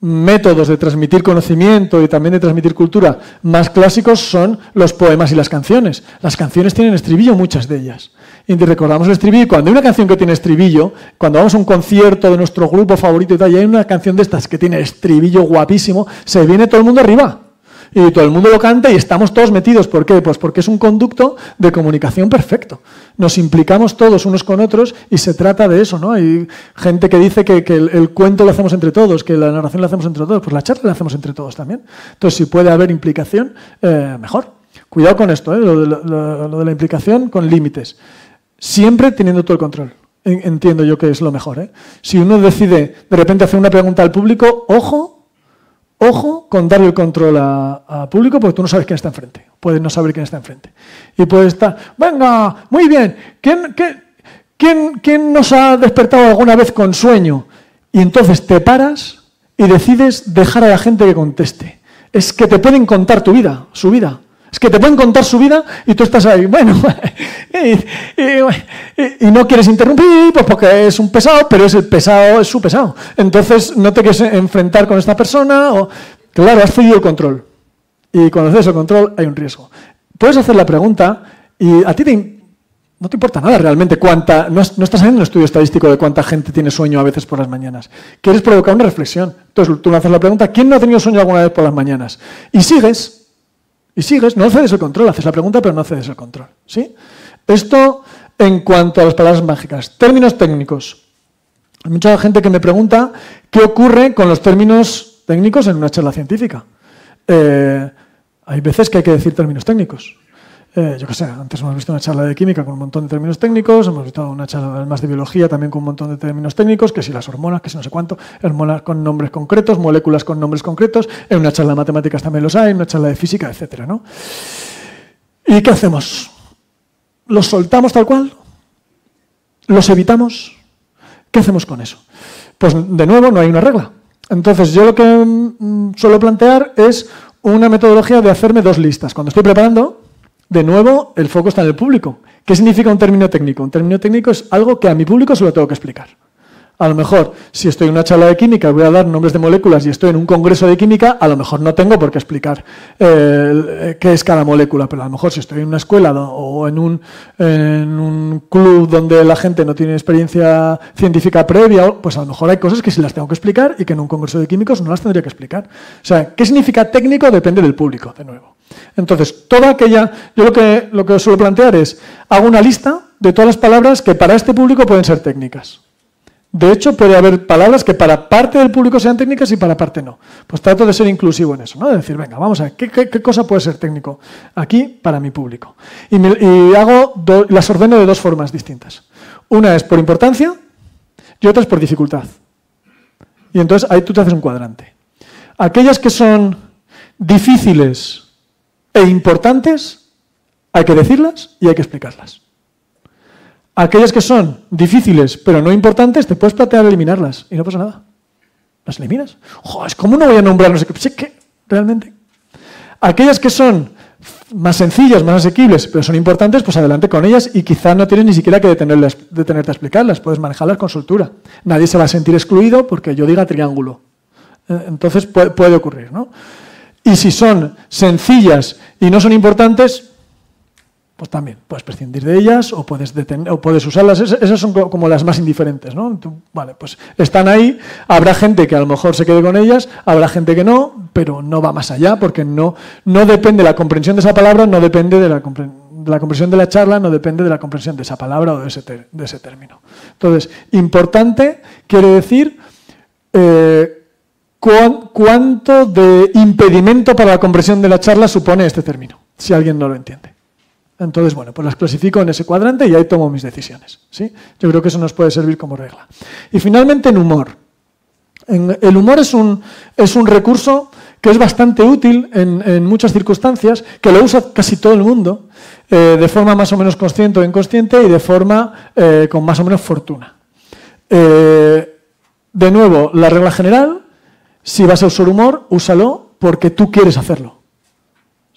métodos de transmitir conocimiento y también de transmitir cultura más clásicos son los poemas y las canciones. Las canciones tienen estribillo, muchas de ellas. Y recordamos el estribillo. Cuando hay una canción que tiene estribillo, cuando vamos a un concierto de nuestro grupo favorito y tal, y hay una canción de estas que tiene estribillo guapísimo, se viene todo el mundo arriba. Y todo el mundo lo canta y estamos todos metidos. ¿Por qué? Pues porque es un conducto de comunicación perfecto. Nos implicamos todos unos con otros y se trata de eso, ¿no? Hay gente que dice que el cuento lo hacemos entre todos, que la narración la hacemos entre todos. Pues la charla la hacemos entre todos también. Entonces, si puede haber implicación, mejor. Cuidado con esto, lo de la implicación con límites. Siempre teniendo todo el control. Entiendo yo que es lo mejor. Si uno decide de repente hacer una pregunta al público, ojo con darle el control al público, porque tú no sabes quién está enfrente. Puedes no saber quién está enfrente. Y puede estar, venga, muy bien, ¿quién nos ha despertado alguna vez con sueño? Y entonces te paras y decides dejar a la gente que conteste. Es que te pueden contar su vida. Es que te pueden contar su vida y tú estás ahí, bueno, y no quieres interrumpir, pues porque es un pesado, pero es su pesado. Entonces no te quieres enfrentar con esta persona. Claro, has cedido el control. Y cuando cedes el control hay un riesgo. Puedes hacer la pregunta y a ti no te importa nada realmente no estás haciendo un estudio estadístico de cuánta gente tiene sueño a veces por las mañanas. Quieres provocar una reflexión. Entonces tú le haces la pregunta, ¿quién no ha tenido sueño alguna vez por las mañanas? Y sigues, no cedes el control, haces la pregunta pero no cedes el control. ¿Sí? Esto en cuanto a las palabras mágicas. Términos técnicos. Hay mucha gente que me pregunta qué ocurre con los términos técnicos en una charla científica. Hay veces que hay que decir términos técnicos. Yo qué sé, antes hemos visto una charla de química con un montón de términos técnicos, hemos visto una charla más de biología también con un montón de términos técnicos, que si las hormonas, que si no sé cuánto, hormonas con nombres concretos, moléculas con nombres concretos, en una charla de matemáticas también los hay, en una charla de física, etcétera, ¿no? ¿Y qué hacemos? ¿Los soltamos tal cual? ¿Los evitamos? ¿Qué hacemos con eso? Pues de nuevo no hay una regla. Entonces yo lo que suelo plantear es una metodología de hacerme dos listas. Cuando estoy preparando, de nuevo, el foco está en el público. ¿Qué significa un término técnico? Un término técnico es algo que a mi público se lo tengo que explicar. A lo mejor, si estoy en una charla de química y voy a dar nombres de moléculas y estoy en un congreso de química, a lo mejor no tengo por qué explicar qué es cada molécula, pero a lo mejor si estoy en una escuela o en un club donde la gente no tiene experiencia científica previa, pues a lo mejor hay cosas que sí las tengo que explicar y que en un congreso de químicos no las tendría que explicar. O sea, ¿qué significa técnico? Depende del público, de nuevo. Entonces, yo lo que suelo plantear es, hago una lista de todas las palabras que para este público pueden ser técnicas. De hecho, puede haber palabras que para parte del público sean técnicas y para parte no. Pues trato de ser inclusivo en eso, ¿no? De decir, venga, vamos a ver, ¿qué cosa puede ser técnico aquí para mi público? Y las ordeno de dos formas distintas. Una es por importancia y otra es por dificultad. Y entonces ahí tú te haces un cuadrante. Aquellas que son difíciles e importantes, hay que decirlas y hay que explicarlas. Aquellas que son difíciles pero no importantes, te puedes plantear eliminarlas y no pasa nada. Las eliminas. Es como no voy a nombrar no sé qué. Pues es que realmente. Aquellas que son más sencillas, más asequibles, pero son importantes, pues adelante con ellas y quizá no tienes ni siquiera que detenerte a explicarlas. Puedes manejarlas con soltura. Nadie se va a sentir excluido porque yo diga triángulo. Entonces puede ocurrir, ¿no? Y si son sencillas y no son importantes, pues también puedes prescindir de ellas o puedes usarlas. Esas son como las más indiferentes, ¿no? Vale, pues están ahí, habrá gente que a lo mejor se quede con ellas, habrá gente que no, pero no va más allá porque no depende, la comprensión de esa palabra no depende de la comprensión de la charla no depende de la comprensión de esa palabra o de ese término. Entonces, importante quiere decir cuánto de impedimento para la comprensión de la charla supone este término, si alguien no lo entiende. Entonces, bueno, pues las clasifico en ese cuadrante y ahí tomo mis decisiones, ¿sí? Yo creo que eso nos puede servir como regla. Y finalmente, en humor. El humor es un recurso que es bastante útil en muchas circunstancias, que lo usa casi todo el mundo, de forma más o menos consciente o inconsciente y de forma con más o menos fortuna. De nuevo, la regla general, si vas a usar humor, úsalo porque tú quieres hacerlo.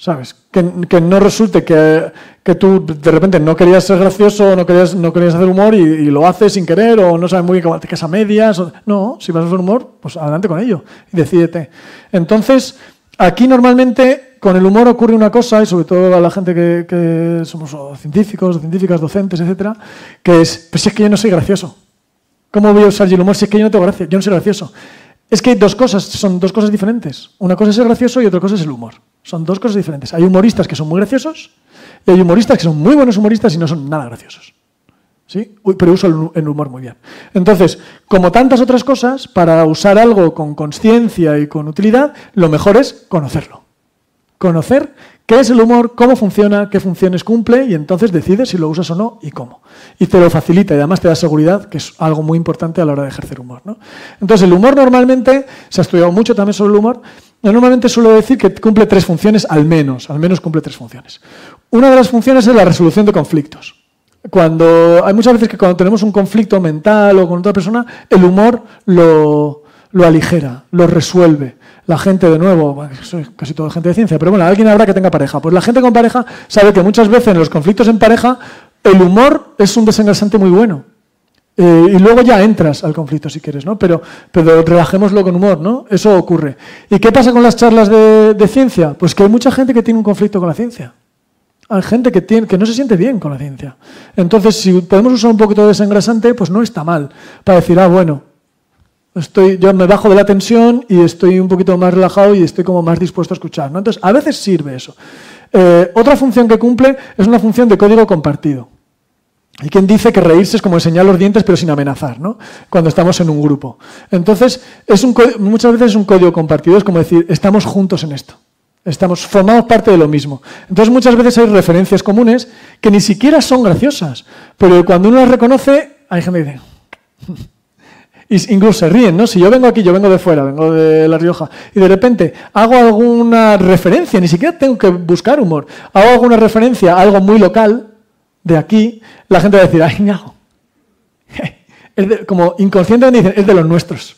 ¿Sabes? Que no resulte que tú de repente no querías ser gracioso, no querías hacer humor y lo haces sin querer o no sabes muy bien que es a medias. No, si vas a hacer humor, pues adelante con ello y decídete. Entonces, aquí normalmente con el humor ocurre una cosa, y sobre todo a la gente que somos científicos, científicas, docentes, etcétera, que es, pues si es que yo no soy gracioso. ¿Cómo voy a usar yo el humor si es que yo no tengo gracia? Yo no soy gracioso. Es que hay dos cosas, son dos cosas diferentes. Una cosa es ser gracioso y otra cosa es el humor. Son dos cosas diferentes. Hay humoristas que son muy graciosos y hay humoristas que son muy buenos humoristas y no son nada graciosos. ¿Sí? Pero uso el humor muy bien. Entonces, como tantas otras cosas, para usar algo con consciencia y con utilidad, lo mejor es conocerlo. Conocer qué es el humor, cómo funciona, qué funciones cumple y entonces decides si lo usas o no y cómo. Y te lo facilita y además te da seguridad, que es algo muy importante a la hora de ejercer humor, ¿no? Entonces el humor normalmente, se ha estudiado mucho también sobre el humor, normalmente suelo decir que cumple 3 funciones al menos cumple 3 funciones. Una de las funciones es la resolución de conflictos. Hay muchas veces que cuando tenemos un conflicto mental o con otra persona, el humor lo aligera, lo resuelve. La gente, de nuevo, soy casi toda gente de ciencia, pero bueno, alguien habrá que tenga pareja. Pues la gente con pareja sabe que muchas veces en los conflictos en pareja el humor es un desengrasante muy bueno. Y luego ya entras al conflicto si quieres, ¿no? Pero relajémoslo con humor, ¿no? Eso ocurre. ¿Y qué pasa con las charlas de ciencia? Pues que hay mucha gente que tiene un conflicto con la ciencia. Hay gente que no se siente bien con la ciencia. Entonces, si podemos usar un poquito de desengrasante, pues no está mal. Para decir, bueno, yo me bajo de la tensión y estoy un poquito más relajado y estoy como más dispuesto a escuchar, ¿no? Entonces, a veces sirve eso. Otra función que cumple es una función de código compartido. Hay quien dice que reírse es como enseñar los dientes pero sin amenazar, ¿no? Cuando estamos en un grupo. Entonces, muchas veces es un código compartido, es como decir, estamos juntos en esto. Formamos parte de lo mismo. Entonces, muchas veces hay referencias comunes que ni siquiera son graciosas, pero cuando uno las reconoce, hay gente que dice... Y incluso se ríen, ¿no? Si yo vengo aquí, yo vengo de fuera, vengo de La Rioja, y de repente hago alguna referencia, ni siquiera tengo que buscar humor, hago alguna referencia a algo muy local, de aquí, la gente va a decir, ¡ay, no! Como inconscientemente dicen, es de los nuestros.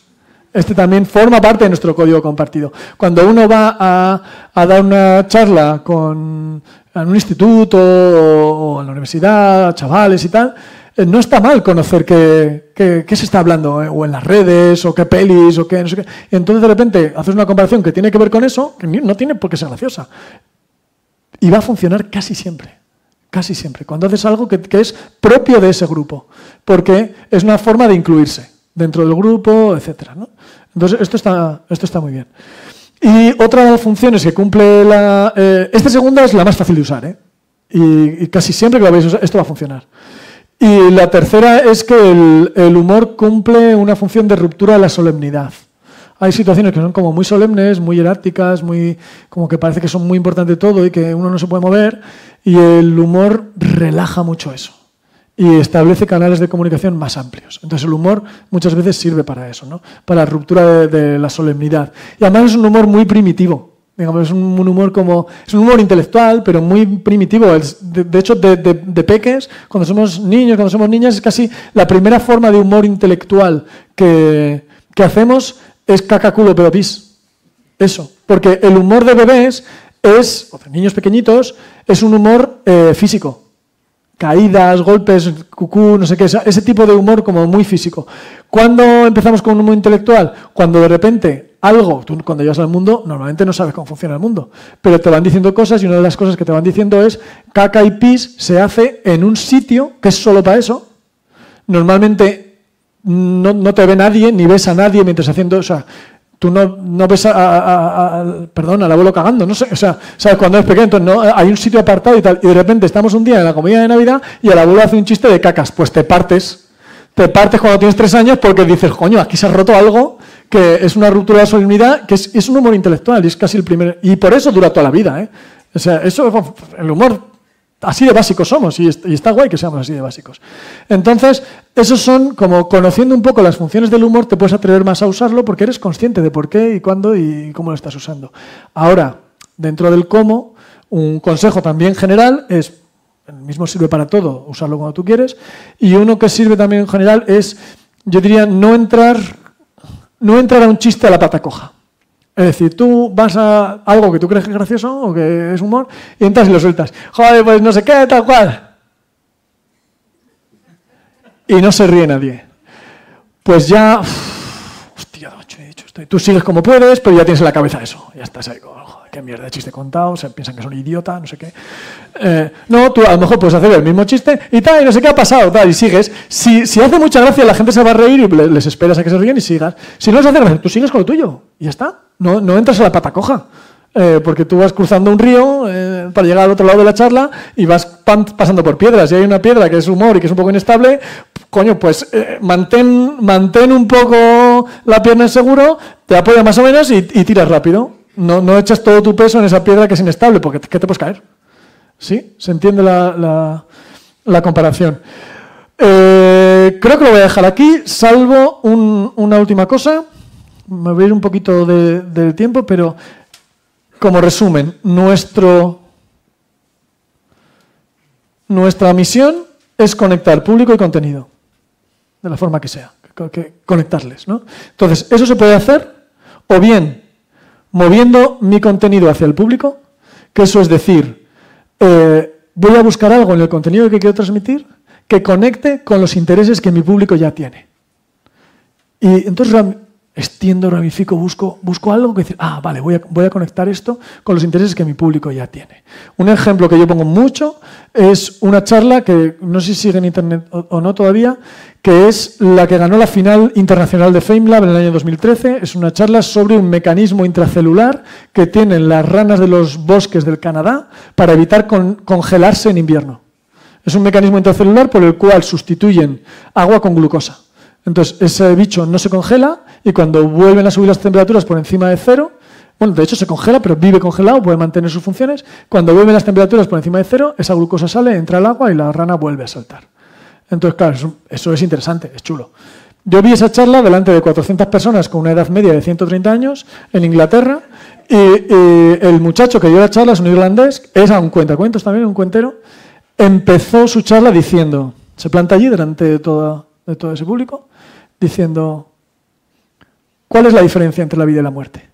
Este también forma parte de nuestro código compartido. Cuando uno va a dar una charla en un instituto o en la universidad, a chavales y tal, no está mal conocer qué se está hablando, o en las redes, o qué pelis, o qué no sé qué. Y entonces de repente haces una comparación que tiene que ver con eso, que no tiene por qué ser graciosa. Y va a funcionar casi siempre. Casi siempre. Cuando haces algo que es propio de ese grupo. Porque es una forma de incluirse dentro del grupo, etcétera, ¿no? Entonces esto está muy bien. Y otra de las funciones que cumple esta segunda es la más fácil de usar, y casi siempre que la vais a usar, esto va a funcionar. Y la tercera es que el humor cumple una función de ruptura de la solemnidad. Hay situaciones que son como muy solemnes, muy jerárquicas, como que parece que son muy importantes todo y que uno no se puede mover, y el humor relaja mucho eso y establece canales de comunicación más amplios. Entonces el humor muchas veces sirve para eso, ¿no? Para la ruptura de la solemnidad. Y además es un humor muy primitivo. Digamos, es un humor intelectual, pero muy primitivo. De hecho, de peques, cuando somos niños, cuando somos niñas, es casi la primera forma de humor intelectual que hacemos es caca, culo, pedo, pis. Eso. Porque el humor de bebés o de niños pequeñitos, es un humor físico. Caídas, golpes, cucú, no sé qué, ese tipo de humor como muy físico. ¿Cuándo empezamos con un humor intelectual? Cuando de repente tú cuando llegas al mundo, normalmente no sabes cómo funciona el mundo, pero te van diciendo cosas y una de las cosas que te van diciendo es caca y pis se hace en un sitio que es solo para eso. Normalmente no te ve nadie, ni ves a nadie mientras haciendo, tú no ves perdón, al abuelo cagando, no sé, o sea, ¿sabes? Cuando eres pequeño, entonces no, hay un sitio apartado y tal, y de repente estamos un día en la comida de Navidad y el abuelo hace un chiste de cacas, pues te partes cuando tienes 3 años porque dices, coño, aquí se ha roto algo que es una ruptura de la solemnidad, que es un humor intelectual y es casi el primer, y por eso dura toda la vida, ¿eh? O sea, eso, el humor, así de básicos somos y está guay que seamos así de básicos. Entonces, esos son como conociendo un poco las funciones del humor, te puedes atrever más a usarlo porque eres consciente de por qué y cuándo y cómo lo estás usando. Ahora, dentro del cómo, un consejo también general es, el mismo sirve para todo, usarlo cuando tú quieres, y uno que sirve también en general es, yo diría, no entrar a un chiste a la pata coja. Es decir, tú vas a algo que tú crees que es gracioso o que es humor y entras y lo sueltas. Joder, pues no sé qué, tal cual. Y no se ríe nadie. Pues ya... hostia, he dicho esto. Tú sigues como puedes, pero ya tienes en la cabeza eso. Ya estás ahí como, joder, qué mierda de chiste contado, se piensan que son idiota, no sé qué. No, tú a lo mejor puedes hacer el mismo chiste y tal, y no sé qué ha pasado, tal, y sigues. Si hace mucha gracia, la gente se va a reír y les esperas a que se ríen y sigas. Si no les hace gracia, tú sigues con lo tuyo y ya está. No entras a la pata coja, porque tú vas cruzando un río para llegar al otro lado de la charla y vas pasando por piedras. Y hay una piedra que es humor y que es un poco inestable, coño, pues mantén un poco la pierna en seguro, te apoyas más o menos y tiras rápido. No echas todo tu peso en esa piedra que es inestable, porque ¿qué te puedes caer? ¿Sí? ¿Se entiende la comparación? Creo que lo voy a dejar aquí, salvo una última cosa. Me voy a ir un poquito del tiempo, pero como resumen, nuestra misión es conectar público y contenido, de la forma que sea, conectarles, ¿no? Entonces, eso se puede hacer o bien moviendo mi contenido hacia el público, que eso es decir, voy a buscar algo en el contenido que quiero transmitir que conecte con los intereses que mi público ya tiene. Y entonces extiendo, ramifico, busco algo que decir, vale, voy a conectar esto con los intereses que mi público ya tiene. Un ejemplo que yo pongo mucho es una charla que no sé si sigue en internet o no todavía, que es la que ganó la final internacional de FameLab en el año 2013. Es una charla sobre un mecanismo intracelular que tienen las ranas de los bosques del Canadá para evitar congelarse en invierno. Es un mecanismo intracelular por el cual sustituyen agua con glucosa. Entonces, ese bicho no se congela y cuando vuelven a subir las temperaturas por encima de 0, bueno, de hecho se congela, pero vive congelado, puede mantener sus funciones. Cuando vuelven las temperaturas por encima de 0, esa glucosa sale, entra al agua y la rana vuelve a saltar. Entonces, claro, eso es interesante, es chulo. Yo vi esa charla delante de 400 personas con una edad media de 130 años en Inglaterra y el muchacho que dio la charla es un irlandés, es un cuentacuentos también, un cuentero, empezó su charla diciendo, se planta allí delante de todo ese público, diciendo, ¿cuál es la diferencia entre la vida y la muerte?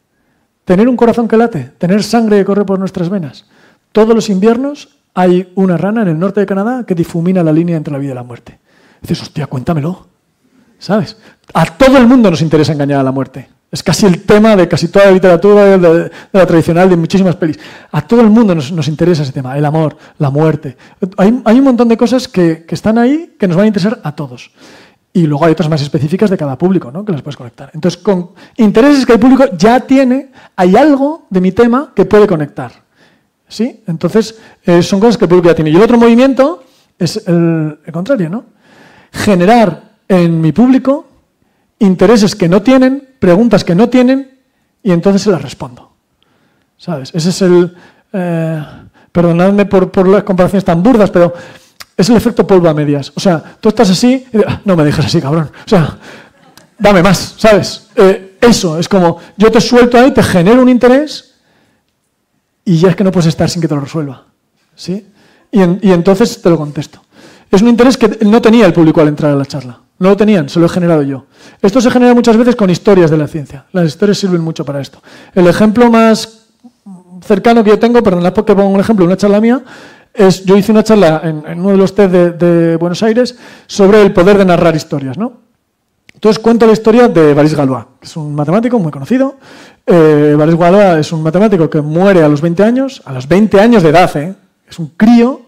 Tener un corazón que late, tener sangre que corre por nuestras venas. Todos los inviernos hay una rana en el norte de Canadá que difumina la línea entre la vida y la muerte. Dices, hostia, cuéntamelo, ¿sabes? A todo el mundo nos interesa engañar a la muerte. Es casi el tema de casi toda la literatura, de la tradicional, de muchísimas pelis. A todo el mundo nos interesa ese tema, el amor, la muerte. Hay un montón de cosas que están ahí que nos van a interesar a todos. Y luego hay otras más específicas de cada público, ¿no?, que las puedes conectar. Entonces, con intereses que el público ya tiene, hay algo de mi tema que puede conectar. ¿Sí? Entonces, son cosas que el público ya tiene. Y el otro movimiento es el contrario, ¿no? Generar en mi público intereses que no tienen, preguntas que no tienen, y entonces se las respondo. ¿Sabes? Ese es el... perdonadme por las comparaciones tan burdas, pero... es el efecto polvo a medias. O sea, tú estás así y no me dejes así, cabrón. O sea, dame más, ¿sabes? Eso, es como, yo te suelto ahí, te genero un interés y ya es que no puedes estar sin que te lo resuelva. ¿Sí? Y entonces te lo contesto. Es un interés que no tenía el público al entrar a la charla. No lo tenían, se lo he generado yo. Esto se genera muchas veces con historias de la ciencia. Las historias sirven mucho para esto. El ejemplo más cercano que yo tengo, perdonad porque pongo un ejemplo, una charla mía, yo hice una charla en uno de los TED de Buenos Aires sobre el poder de narrar historias, ¿no? Entonces cuento la historia de Boris Galois, que es un matemático muy conocido. Boris Galois es un matemático que muere a los 20 años de edad, es un crío,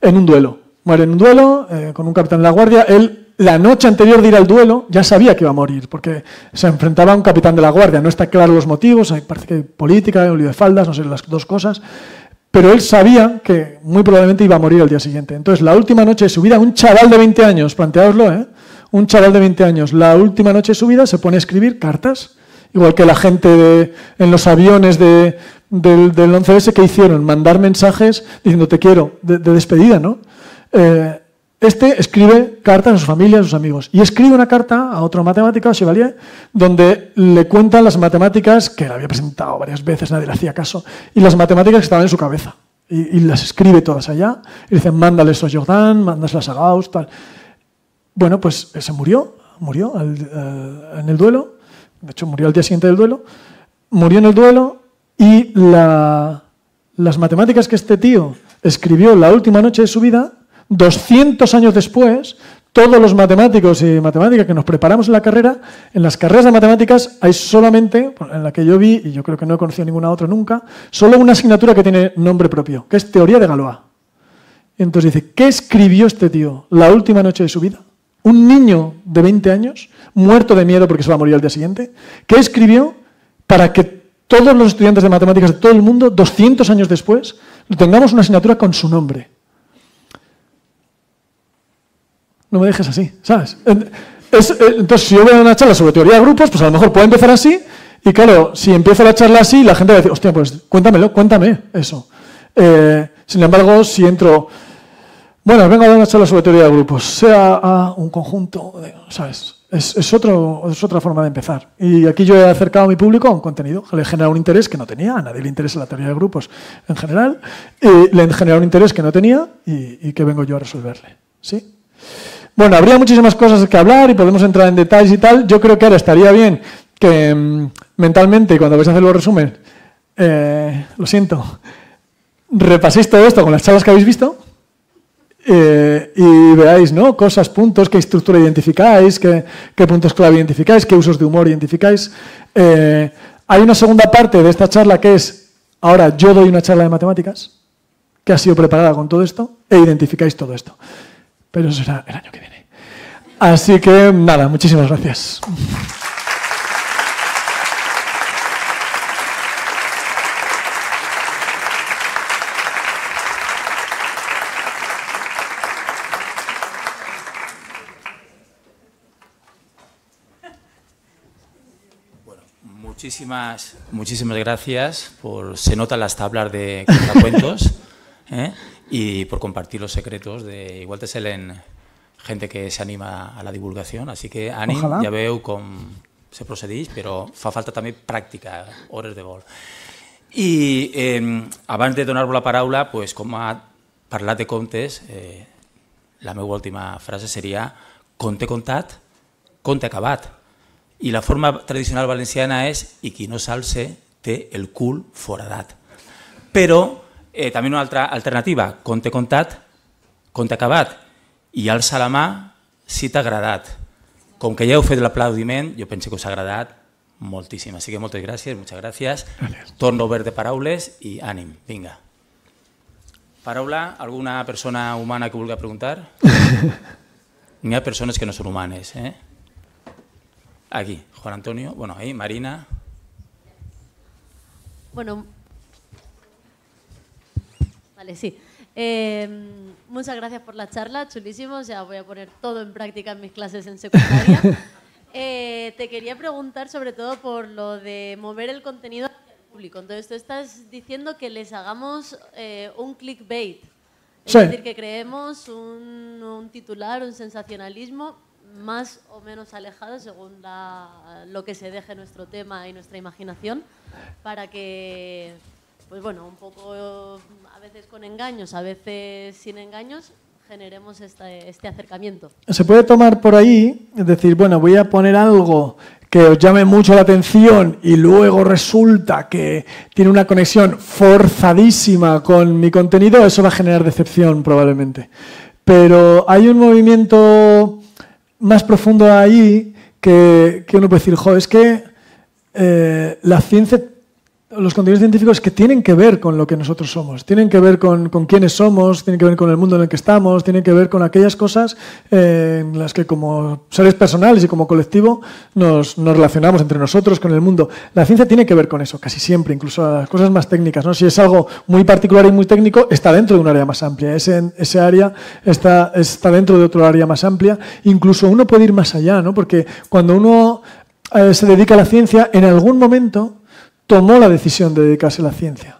en un duelo. Muere en un duelo con un capitán de la guardia. Él la noche anterior de ir al duelo ya sabía que iba a morir, porque se enfrentaba a un capitán de la guardia. No está claro los motivos, parece que hay política, un lío de faldas, no sé, las dos cosas. Pero él sabía que muy probablemente iba a morir al día siguiente. Entonces, la última noche de su vida, un chaval de 20 años, planteaoslo, un chaval de 20 años, la última noche de su vida se pone a escribir cartas, igual que la gente en los aviones del 11S que hicieron, mandar mensajes diciendo te quiero, de despedida, ¿no? Este escribe cartas a su familia, a sus amigos, y escribe una carta a otro matemático, a Chevalier, donde le cuentan las matemáticas que le había presentado varias veces, nadie le hacía caso, y las matemáticas que estaban en su cabeza, y las escribe todas allá, y dicen, mándales a Jordan, mándaselas a Gauss, tal. Bueno, pues se murió en el duelo, de hecho murió al día siguiente del duelo, murió en el duelo, y las matemáticas que este tío escribió la última noche de su vida, 200 años después, todos los matemáticos y matemáticas que nos preparamos en la carrera, en las carreras de matemáticas hay solamente, en la que yo vi, y yo creo que no he conocido ninguna otra nunca, solo una asignatura que tiene nombre propio, que es Teoría de Galois. Y entonces dice, ¿qué escribió este tío la última noche de su vida? Un niño de 20 años, muerto de miedo porque se va a morir al día siguiente, ¿qué escribió para que todos los estudiantes de matemáticas de todo el mundo, 200 años después, tengamos una asignatura con su nombre? No me dejes así, ¿sabes? Entonces, si yo veo una charla sobre teoría de grupos, pues a lo mejor puede empezar así, y claro, si empiezo la charla así, la gente va a decir, hostia, pues cuéntame eso. Sin embargo, si entro, bueno, vengo a dar una charla sobre teoría de grupos, sea a un conjunto, ¿sabes? Es otra forma de empezar. Y aquí yo he acercado a mi público a un contenido, le he generado un interés que no tenía, a nadie le interesa la teoría de grupos en general, y le he generado un interés que no tenía y que vengo yo a resolverle, ¿sí? Bueno, habría muchísimas cosas que hablar y podemos entrar en detalles y tal. Yo creo que ahora estaría bien que mentalmente, cuando vais a hacer los resúmenes, lo siento, repaséis todo esto con las charlas que habéis visto y veáis, ¿no? Cosas, puntos, qué estructura identificáis, qué puntos clave identificáis, qué usos de humor identificáis. Hay una segunda parte de esta charla que es, ahora yo doy una charla de matemáticas que ha sido preparada con todo esto e identificáis todo esto. Pero eso será el año que viene. Así que, nada, muchísimas gracias. Bueno, muchísimas gracias. Se notan las tablas de contracuentos, y por compartir los secretos de igual te salen gente que se anima a la divulgación, així que ànim, Ojalà. ja veu com se procedeix, però fa falta també pràctica, hores de vol. I abans de donar-vos la paraula, pues, com ha parlat de contes, la meva última frase seria conte contat, conte acabat. I la forma tradicional valenciana és i qui no s'alce té el cul foradat. Però també una altra alternativa, conte contat, conte acabat, i alça la mà si t'ha agradat. Com que ja heu fet l'aplaudiment, jo penso que us ha agradat moltíssim. Així que moltes gràcies, muchas gràcies. Torno obert de paraules i ànim, vinga. Paraula, alguna persona humana que vulgui preguntar? N'hi ha persones que no són humanes. Aquí, Juan Antonio, bueno, ahí, Marina. Bueno, vale, sí. Muchas gracias por la charla, chulísimo. O sea, voy a poner todo en práctica en mis clases en secundaria. Te quería preguntar sobre todo por lo de mover el contenido hacia el público. Entonces, tú estás diciendo que les hagamos un clickbait. Es Sí. decir, que creemos un titular, un sensacionalismo más o menos alejado según lo que se deje nuestro tema y nuestra imaginación, para que, pues bueno, un poco a veces con engaños, a veces sin engaños, generemos este acercamiento. Se puede tomar por ahí, es decir, bueno, voy a poner algo que os llame mucho la atención y luego resulta que tiene una conexión forzadísima con mi contenido, eso va a generar decepción probablemente. Pero hay un movimiento más profundo ahí que uno puede decir, jo, es que la ciencia los contenidos científicos que tienen que ver con lo que nosotros somos, tienen que ver con quiénes somos, tienen que ver con el mundo en el que estamos, tienen que ver con aquellas cosas en las que como seres personales y como colectivo nos relacionamos entre nosotros, con el mundo. La ciencia tiene que ver con eso, casi siempre, incluso las cosas más técnicas, ¿no? Si es algo muy particular y muy técnico, está dentro de un área más amplia. Ese área está dentro de otro área más amplia. Incluso uno puede ir más allá, ¿no? Porque cuando uno se dedica a la ciencia, en algún momento tomó la decisión de dedicarse a la ciencia.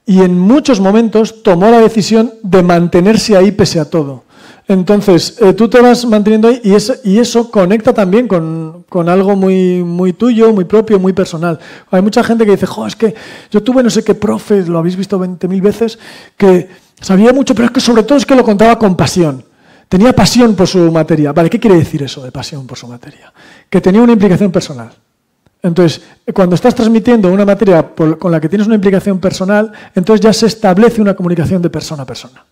Y en muchos momentos tomó la decisión de mantenerse ahí pese a todo. Entonces, tú te vas manteniendo ahí y eso conecta también con algo muy tuyo, muy propio, muy personal. Hay mucha gente que dice, es que yo tuve no sé qué profe, lo habéis visto 20.000 veces, que sabía mucho, pero es que sobre todo es que lo contaba con pasión. Tenía pasión por su materia. Vale, ¿qué quiere decir eso de pasión por su materia? Que tenía una implicación personal. Entonces, cuando estás transmitiendo una materia con la que tienes una implicación personal, entonces ya se establece una comunicación de persona a persona.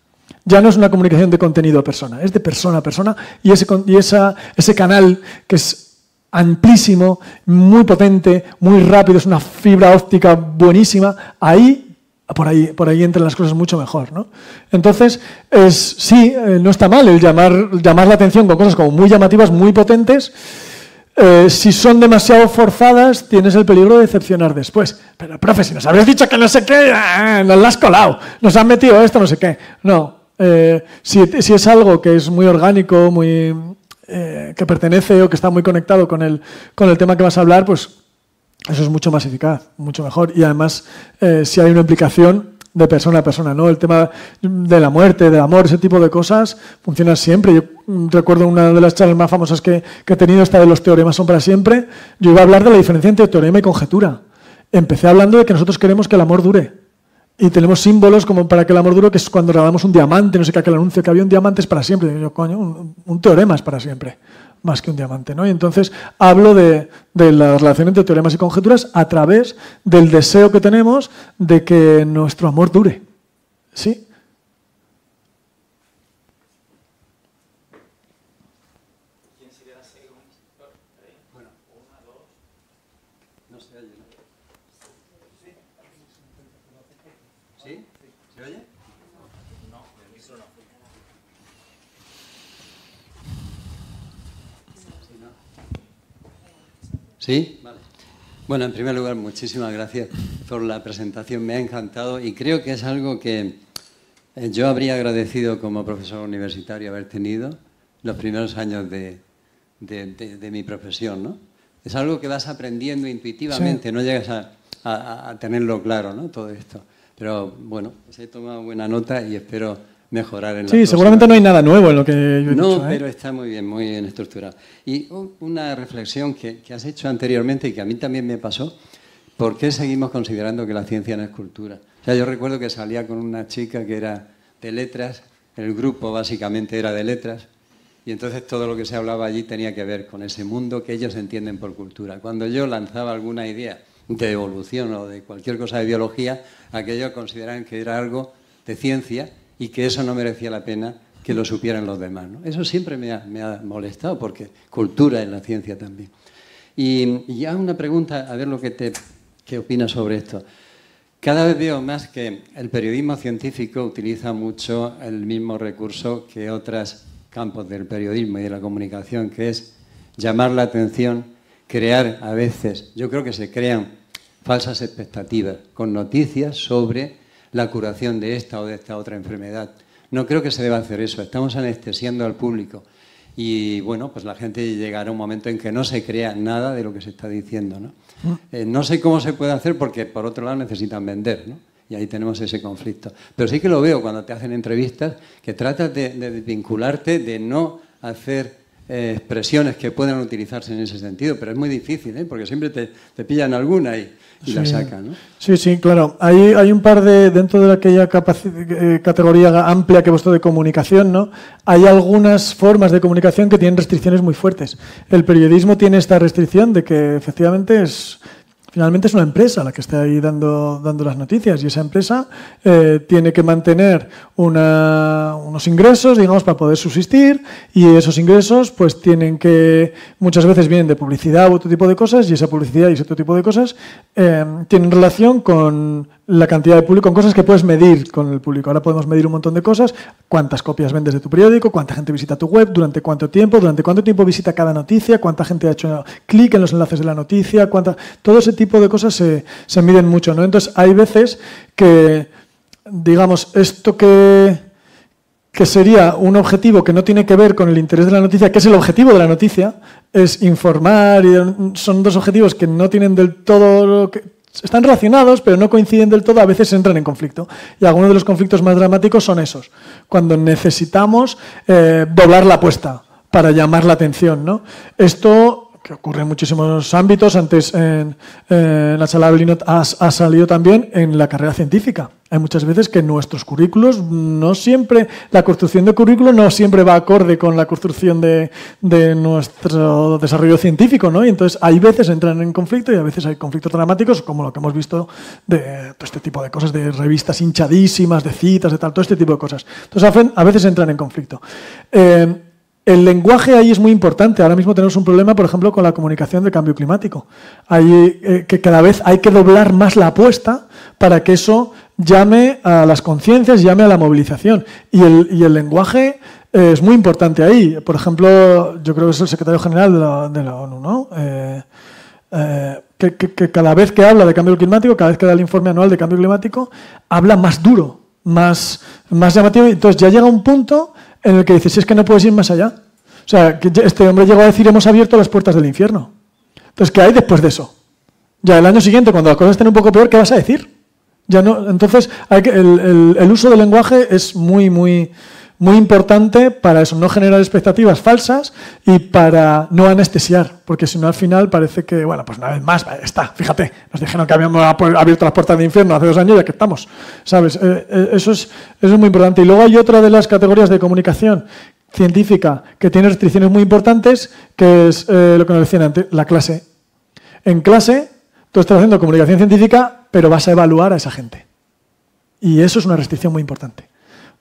Ya no es una comunicación de contenido a persona, es de persona a persona y ese canal que es amplísimo, muy potente, muy rápido, es una fibra óptica buenísima, por ahí entran las cosas mucho mejor, ¿no? Entonces, sí, no está mal el llamar la atención con cosas como muy llamativas, muy potentes. Si son demasiado forzadas, tienes el peligro de decepcionar después. Pero, profe, si nos habías dicho que no sé qué, nos la has colado, nos han metido esto, no sé qué. No, si es algo que es muy orgánico, que pertenece o que está muy conectado con el tema que vas a hablar, pues eso es mucho más eficaz, mucho mejor. Y además, si hay una implicación de persona a persona, ¿no? El tema de la muerte, del amor, ese tipo de cosas funciona siempre. Yo recuerdo una de las charlas más famosas que he tenido, esta de los teoremas son para siempre. Yo iba a hablar de la diferencia entre teorema y conjetura. Empecé hablando de que nosotros queremos que el amor dure. Y tenemos símbolos como para que el amor dure, que es cuando regalamos un diamante, no sé qué, aquel anuncio que había un diamante es para siempre. Y yo, coño, un teorema es para siempre, más que un diamante, ¿no? Y entonces hablo de la relación entre teoremas y conjeturas a través del deseo que tenemos de que nuestro amor dure, ¿sí? ¿Quién sería la segunda? Bueno, una, dos. No se oye, ¿no? ¿Sí? ¿Se oye? No, el micro no. ¿Sí? Vale. Bueno, en primer lugar, muchísimas gracias por la presentación. Me ha encantado y creo que es algo que yo habría agradecido como profesor universitario haber tenido los primeros años de mi profesión, ¿no? Es algo que vas aprendiendo intuitivamente, sí. No llegas a tenerlo claro, ¿no? Todo esto. Pero bueno, pues he tomado buena nota y espero mejorar en la próxima. Seguramente no hay nada nuevo en lo que yo he dicho. No, pero está muy bien estructurado. Y una reflexión que has hecho anteriormente y que a mí también me pasó, ¿por qué seguimos considerando que la ciencia no es cultura? O sea, yo recuerdo que salía con una chica que era de letras, el grupo básicamente era de letras, y entonces todo lo que se hablaba allí tenía que ver con ese mundo que ellos entienden por cultura. Cuando yo lanzaba alguna idea de evolución o de cualquier cosa de biología, aquellos consideraban que era algo de ciencia y que eso no merecía la pena que lo supieran los demás, ¿no? Eso siempre me ha molestado, porque cultura es la ciencia también. Y ya una pregunta, a ver qué opinas sobre esto. Cada vez veo más que el periodismo científico utiliza mucho el mismo recurso que otros campos del periodismo y de la comunicación, que es llamar la atención, crear a veces, yo creo que se crean falsas expectativas con noticias sobre la curación de esta o de esta otra enfermedad. No creo que se deba hacer eso. Estamos anestesiando al público. Y bueno, pues la gente llegará a un momento en que no se crea nada de lo que se está diciendo, ¿no? No sé cómo se puede hacer porque, por otro lado, necesitan vender, ¿no? Y ahí tenemos ese conflicto. Pero sí que lo veo cuando te hacen entrevistas, que tratas de vincularte, de no hacer expresiones que puedan utilizarse en ese sentido. Pero es muy difícil, ¿eh? Porque siempre te pillan alguna y la sacan, ¿no? Sí, claro. Hay un par dentro de aquella categoría amplia que he puesto de comunicación, ¿no? Hay algunas formas de comunicación que tienen restricciones muy fuertes. El periodismo tiene esta restricción de que efectivamente Finalmente es una empresa la que está ahí dando las noticias y esa empresa tiene que mantener unos ingresos, digamos, para poder subsistir y esos ingresos pues tienen que, muchas veces vienen de publicidad u otro tipo de cosas y esa publicidad y ese otro tipo de cosas tienen relación con la cantidad de público, con cosas que puedes medir con el público. Ahora podemos medir un montón de cosas, cuántas copias vendes de tu periódico, cuánta gente visita tu web, durante cuánto tiempo visita cada noticia, cuánta gente ha hecho clic en los enlaces de la noticia, todo ese tipo de cosas se miden mucho, ¿no? Entonces hay veces que, digamos, esto que sería un objetivo que no tiene que ver con el interés de la noticia, que es el objetivo de la noticia, es informar, y son dos objetivos que no tienen del todo están relacionados, pero no coinciden del todo, a veces entran en conflicto. Y algunos de los conflictos más dramáticos son esos, cuando necesitamos doblar la apuesta para llamar la atención, ¿no? Esto que ocurre en muchísimos ámbitos, antes en la charla de Belinot ha salido también en la carrera científica. Hay muchas veces que nuestros currículos no siempre, la construcción de currículo no siempre va acorde con la construcción de nuestro desarrollo científico, ¿no? Y entonces hay veces entran en conflicto y a veces hay conflictos dramáticos, como lo que hemos visto de todo este tipo de cosas, de revistas hinchadísimas, de citas, de tal, todo este tipo de cosas. Entonces a veces entran en conflicto. El lenguaje ahí es muy importante. Ahora mismo tenemos un problema, por ejemplo, con la comunicación del cambio climático. Que cada vez hay que doblar más la apuesta para que eso llame a las conciencias, llame a la movilización. Y el lenguaje es muy importante ahí. Por ejemplo, yo creo que es el secretario general de la ONU, ¿no? Que cada vez que habla de cambio climático, cada vez que da el informe anual de cambio climático, habla más duro, más llamativo. Entonces ya llega un punto en el que dices, si es que no puedes ir más allá. O sea, que este hombre llegó a decir, hemos abierto las puertas del infierno. Entonces, ¿qué hay después de eso? Ya el año siguiente, cuando las cosas estén un poco peor, ¿qué vas a decir? Ya no. Entonces, el uso del lenguaje es muy, muy, muy importante para eso, no generar expectativas falsas y para no anestesiar, porque si no al final parece que, bueno, pues una vez más, está, fíjate, nos dijeron que habíamos abierto las puertas del infierno hace 2 años y aquí estamos, ¿sabes? Eso es muy importante. Y luego hay otra de las categorías de comunicación científica que tiene restricciones muy importantes, que es lo que nos decían antes, la clase. En clase, tú estás haciendo comunicación científica, pero vas a evaluar a esa gente. Y eso es una restricción muy importante.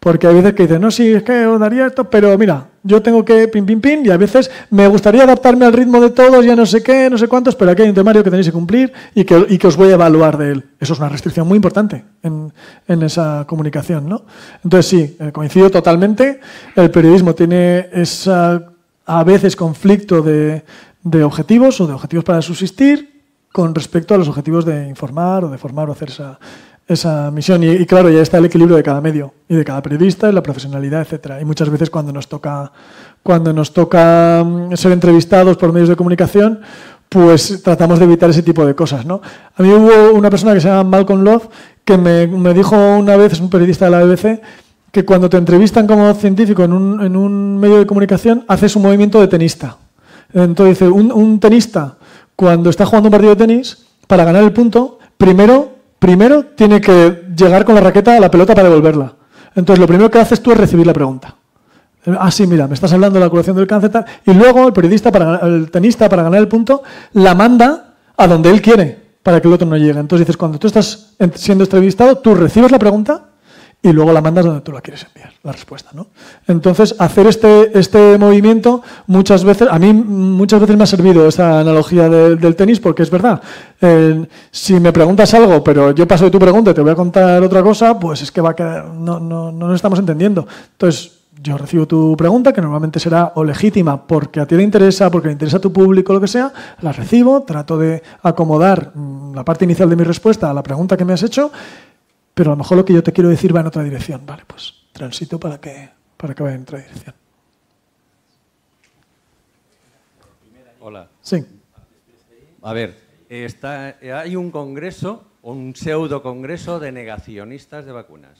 Porque hay veces que dicen, no, sí, es que os daría esto, pero mira, yo tengo que pin, y a veces me gustaría adaptarme al ritmo de todos, ya no sé qué, no sé cuántos, pero aquí hay un temario que tenéis que cumplir y que os voy a evaluar de él. Eso es una restricción muy importante en esa comunicación, ¿no? Entonces sí, coincido totalmente, el periodismo tiene a veces conflicto de objetivos o de objetivos para subsistir con respecto a los objetivos de informar o de formar o hacer esa misión. Y claro, ya está el equilibrio de cada medio y de cada periodista, la profesionalidad, etcétera. Y muchas veces cuando nos toca ser entrevistados por medios de comunicación, pues tratamos de evitar ese tipo de cosas, ¿no? A mí hubo una persona que se llama Malcolm Love que me dijo una vez, es un periodista de la BBC, que cuando te entrevistan como científico en un medio de comunicación, haces un movimiento de tenista. Entonces dice, un tenista, cuando está jugando un partido de tenis, para ganar el punto, primero tiene que llegar con la raqueta a la pelota para devolverla. Entonces, lo primero que haces tú es recibir la pregunta. Ah, sí, mira, me estás hablando de la curación del cáncer, tal. Y luego el tenista, para ganar el punto, la manda a donde él quiere, para que el otro no llegue. Entonces dices, cuando tú estás siendo entrevistado, tú recibes la pregunta y luego la mandas donde tú la quieres enviar, la respuesta, ¿no? Entonces, hacer este movimiento, a mí muchas veces me ha servido esta analogía del tenis, porque es verdad. Si me preguntas algo, pero yo paso de tu pregunta y te voy a contar otra cosa, pues es que va a quedar, no nos estamos entendiendo. Entonces, yo recibo tu pregunta, que normalmente será o legítima porque a ti le interesa, porque le interesa a tu público, lo que sea, la recibo, trato de acomodar la parte inicial de mi respuesta a la pregunta que me has hecho, pero a lo mejor lo que yo te quiero decir va en otra dirección. Vale, pues transito para que vaya en otra dirección. Hola. Sí. A ver, hay un congreso, un pseudo congreso de negacionistas de vacunas.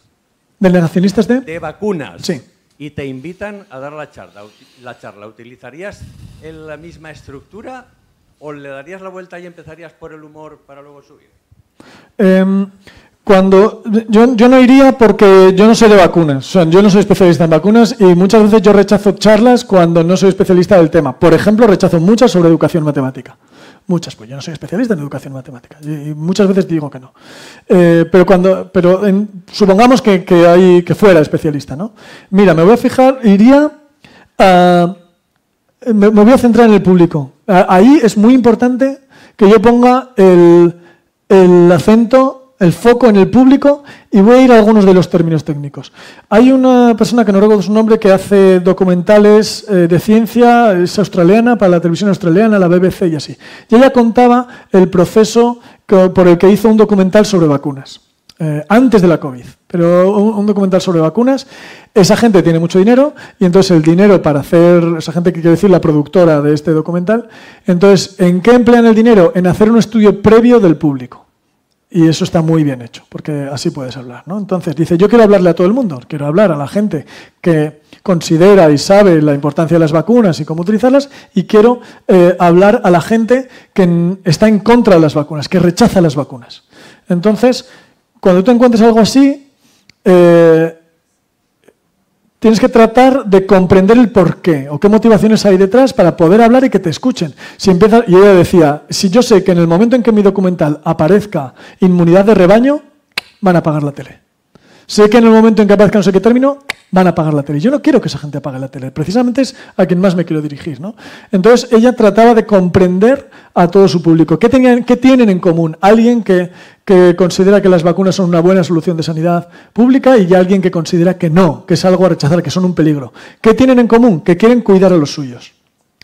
¿De negacionistas de? De vacunas. Sí. Y te invitan a dar la charla. ¿Utilizarías la misma estructura o le darías la vuelta y empezarías por el humor para luego subir? Yo no iría porque yo no sé de vacunas, o sea, yo no soy especialista en vacunas y muchas veces yo rechazo charlas cuando no soy especialista del tema. Por ejemplo, rechazo muchas sobre educación matemática. Muchas, pues yo no soy especialista en educación matemática y muchas veces digo que no. Supongamos que fuera especialista, ¿no? Mira, me voy a fijar, me voy a centrar en el público. Ahí es muy importante que yo ponga el acento, el foco en el público y voy a ir a algunos de los términos técnicos. Hay una persona que no recuerdo su nombre que hace documentales de ciencia, es australiana, para la televisión australiana, la BBC y así. Y ella contaba el proceso por el que hizo un documental sobre vacunas. Antes de la COVID, pero un documental sobre vacunas. Esa gente tiene mucho dinero y entonces el dinero para hacer, esa gente que quiere decir la productora de este documental, entonces, ¿en qué emplean el dinero? En hacer un estudio previo del público. Y eso está muy bien hecho, porque así puedes hablar, ¿no? Entonces dice, yo quiero hablarle a todo el mundo, quiero hablar a la gente que considera y sabe la importancia de las vacunas y cómo utilizarlas, y quiero hablar a la gente que está en contra de las vacunas, que rechaza las vacunas. Entonces, cuando tú encuentres algo así, tienes que tratar de comprender el porqué o qué motivaciones hay detrás para poder hablar y que te escuchen. Y ella decía, si yo sé que en el momento en que mi documental aparezca inmunidad de rebaño, van a apagar la tele. Sé que en el momento en que aparezca no sé qué término, van a apagar la tele. Yo no quiero que esa gente apague la tele, precisamente es a quien más me quiero dirigir, ¿no? Entonces ella trataba de comprender a todo su público. ¿Qué tienen en común? Alguien que considera que las vacunas son una buena solución de sanidad pública y alguien que considera que no, que es algo a rechazar, que son un peligro. ¿Qué tienen en común? Que quieren cuidar a los suyos.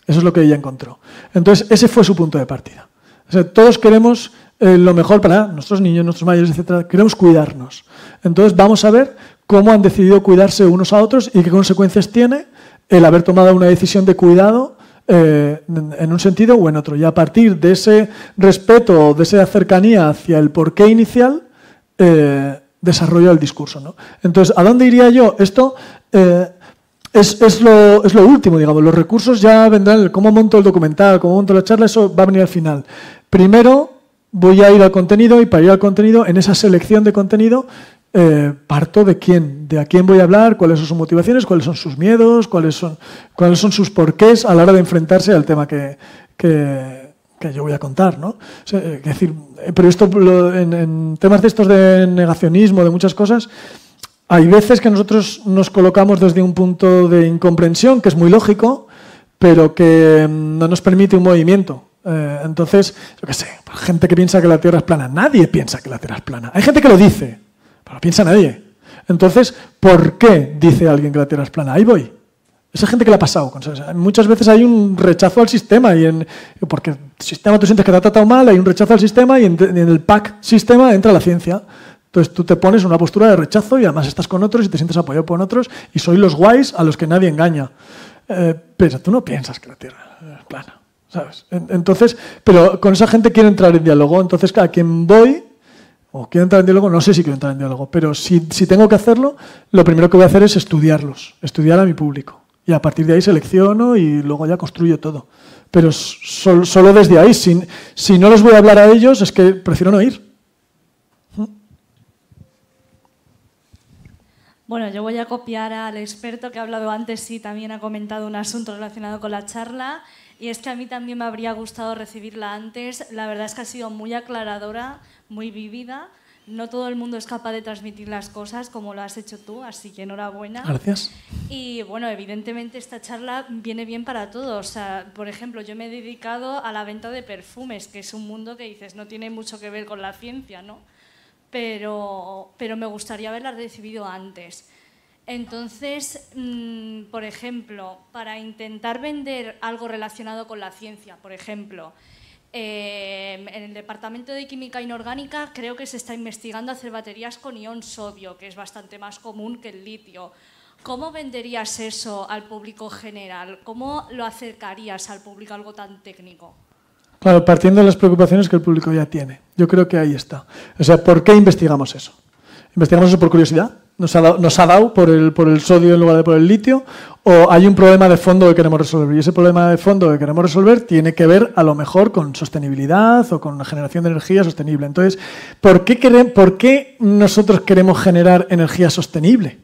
Eso es lo que ella encontró. Entonces ese fue su punto de partida. O sea, todos queremos lo mejor para nuestros niños, nuestros mayores, etcétera. Queremos cuidarnos. Entonces vamos a ver cómo han decidido cuidarse unos a otros y qué consecuencias tiene el haber tomado una decisión de cuidado en un sentido o en otro. Y a partir de ese respeto, de esa cercanía hacia el porqué inicial, desarrolla el discurso, ¿no? Entonces, ¿a dónde iría yo? Esto es lo último, digamos. Los recursos ya vendrán. Cómo monto el documental, cómo monto la charla, eso va a venir al final. Primero voy a ir al contenido y para ir al contenido, en esa selección de contenido, parto de a quién voy a hablar, cuáles son sus motivaciones, cuáles son sus miedos, cuáles son sus porqués a la hora de enfrentarse al tema que yo voy a contar, ¿no? O sea, es decir, pero esto en temas de estos de negacionismo, de muchas cosas, hay veces que nosotros nos colocamos desde un punto de incomprensión, que es muy lógico, pero que no nos permite un movimiento. Entonces, yo qué sé, gente que piensa que la Tierra es plana. Nadie piensa que la Tierra es plana. Hay gente que lo dice, pero no piensa nadie. Entonces, ¿por qué dice alguien que la Tierra es plana? Ahí voy. Esa gente que la ha pasado. Muchas veces hay un rechazo al sistema, porque el sistema tú sientes que te ha tratado mal, hay un rechazo al sistema y en el pack sistema entra la ciencia. Entonces tú te pones una postura de rechazo y además estás con otros y te sientes apoyado por otros y sois los guays a los que nadie engaña. Pero tú no piensas que la Tierra es plana, ¿sabes? Entonces, pero con esa gente quiero entrar en diálogo. Entonces, a quien voy, o quiero entrar en diálogo, no sé si quiero entrar en diálogo, pero si tengo que hacerlo, lo primero que voy a hacer es estudiarlos, estudiar a mi público. Y a partir de ahí selecciono y luego ya construyo todo. Pero solo desde ahí, si no les voy a hablar a ellos, es que prefiero no ir. Bueno, yo voy a copiar al experto que ha hablado antes y también ha comentado un asunto relacionado con la charla. Y es que a mí también me habría gustado recibirla antes. La verdad es que ha sido muy aclaradora, muy vívida. No todo el mundo es capaz de transmitir las cosas como lo has hecho tú, así que enhorabuena. Gracias. Y bueno, evidentemente esta charla viene bien para todos. O sea, por ejemplo, yo me he dedicado a la venta de perfumes, que es un mundo que dices no tiene mucho que ver con la ciencia, ¿no? Pero me gustaría haberla recibido antes. Entonces, por ejemplo, para intentar vender algo relacionado con la ciencia, por ejemplo, en el Departamento de Química Inorgánica creo que se está investigando hacer baterías con ion sodio, que es bastante más común que el litio. ¿Cómo venderías eso al público general? ¿Cómo lo acercarías al público algo tan técnico? Claro, partiendo de las preocupaciones que el público ya tiene. Yo creo que ahí está. O sea, ¿por qué investigamos eso? ¿Investigamos eso por curiosidad? ¿Nos ha dado por el sodio en lugar de por el litio? ¿O hay un problema de fondo que queremos resolver? Y ese problema de fondo que queremos resolver tiene que ver, a lo mejor, con sostenibilidad o con la generación de energía sostenible. Entonces, ¿por qué nosotros queremos generar energía sostenible?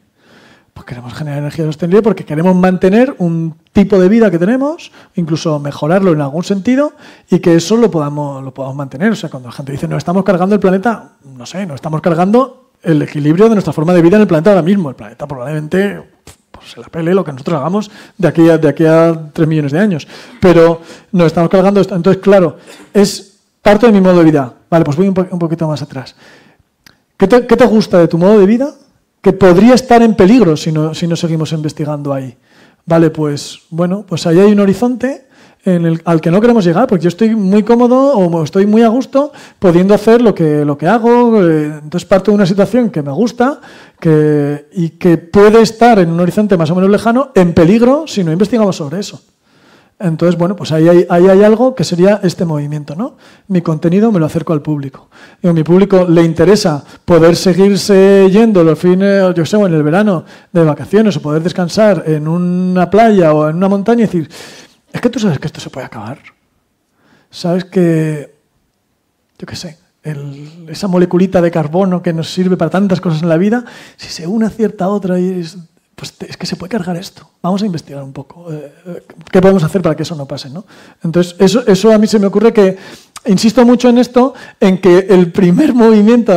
Pues queremos generar energía sostenible porque queremos mantener un tipo de vida que tenemos, incluso mejorarlo en algún sentido, y que eso lo podamos mantener. O sea, cuando la gente dice, no estamos cargando el planeta, no sé, no estamos cargando el equilibrio de nuestra forma de vida en el planeta ahora mismo. El planeta probablemente pues, se la pele lo que nosotros hagamos de aquí a 3 millones de años. Pero no estamos cargando esto. Entonces, claro, es parte de mi modo de vida. Vale, pues voy un poquito más atrás. ¿Qué te gusta de tu modo de vida? Que podría estar en peligro si no seguimos investigando ahí. Vale, pues bueno, pues ahí hay un horizonte al que no queremos llegar, porque yo estoy muy cómodo o estoy muy a gusto pudiendo hacer lo que hago. Entonces parto de una situación que me gusta y que puede estar en un horizonte más o menos lejano en peligro si no investigamos sobre eso. Entonces, bueno, pues ahí hay algo que sería este movimiento, ¿no? Mi contenido me lo acerco al público. Y a mi público le interesa poder seguirse yendo los fines, yo sé, en el verano de vacaciones o poder descansar en una playa o en una montaña y decir, es que tú sabes que esto se puede acabar. Sabes que, yo qué sé, esa moleculita de carbono que nos sirve para tantas cosas en la vida, si se une a cierta otra pues es que se puede cargar esto. Vamos a investigar un poco qué podemos hacer para que eso no pase, ¿no? Entonces, eso a mí se me ocurre que, insisto mucho en esto, en que el primer movimiento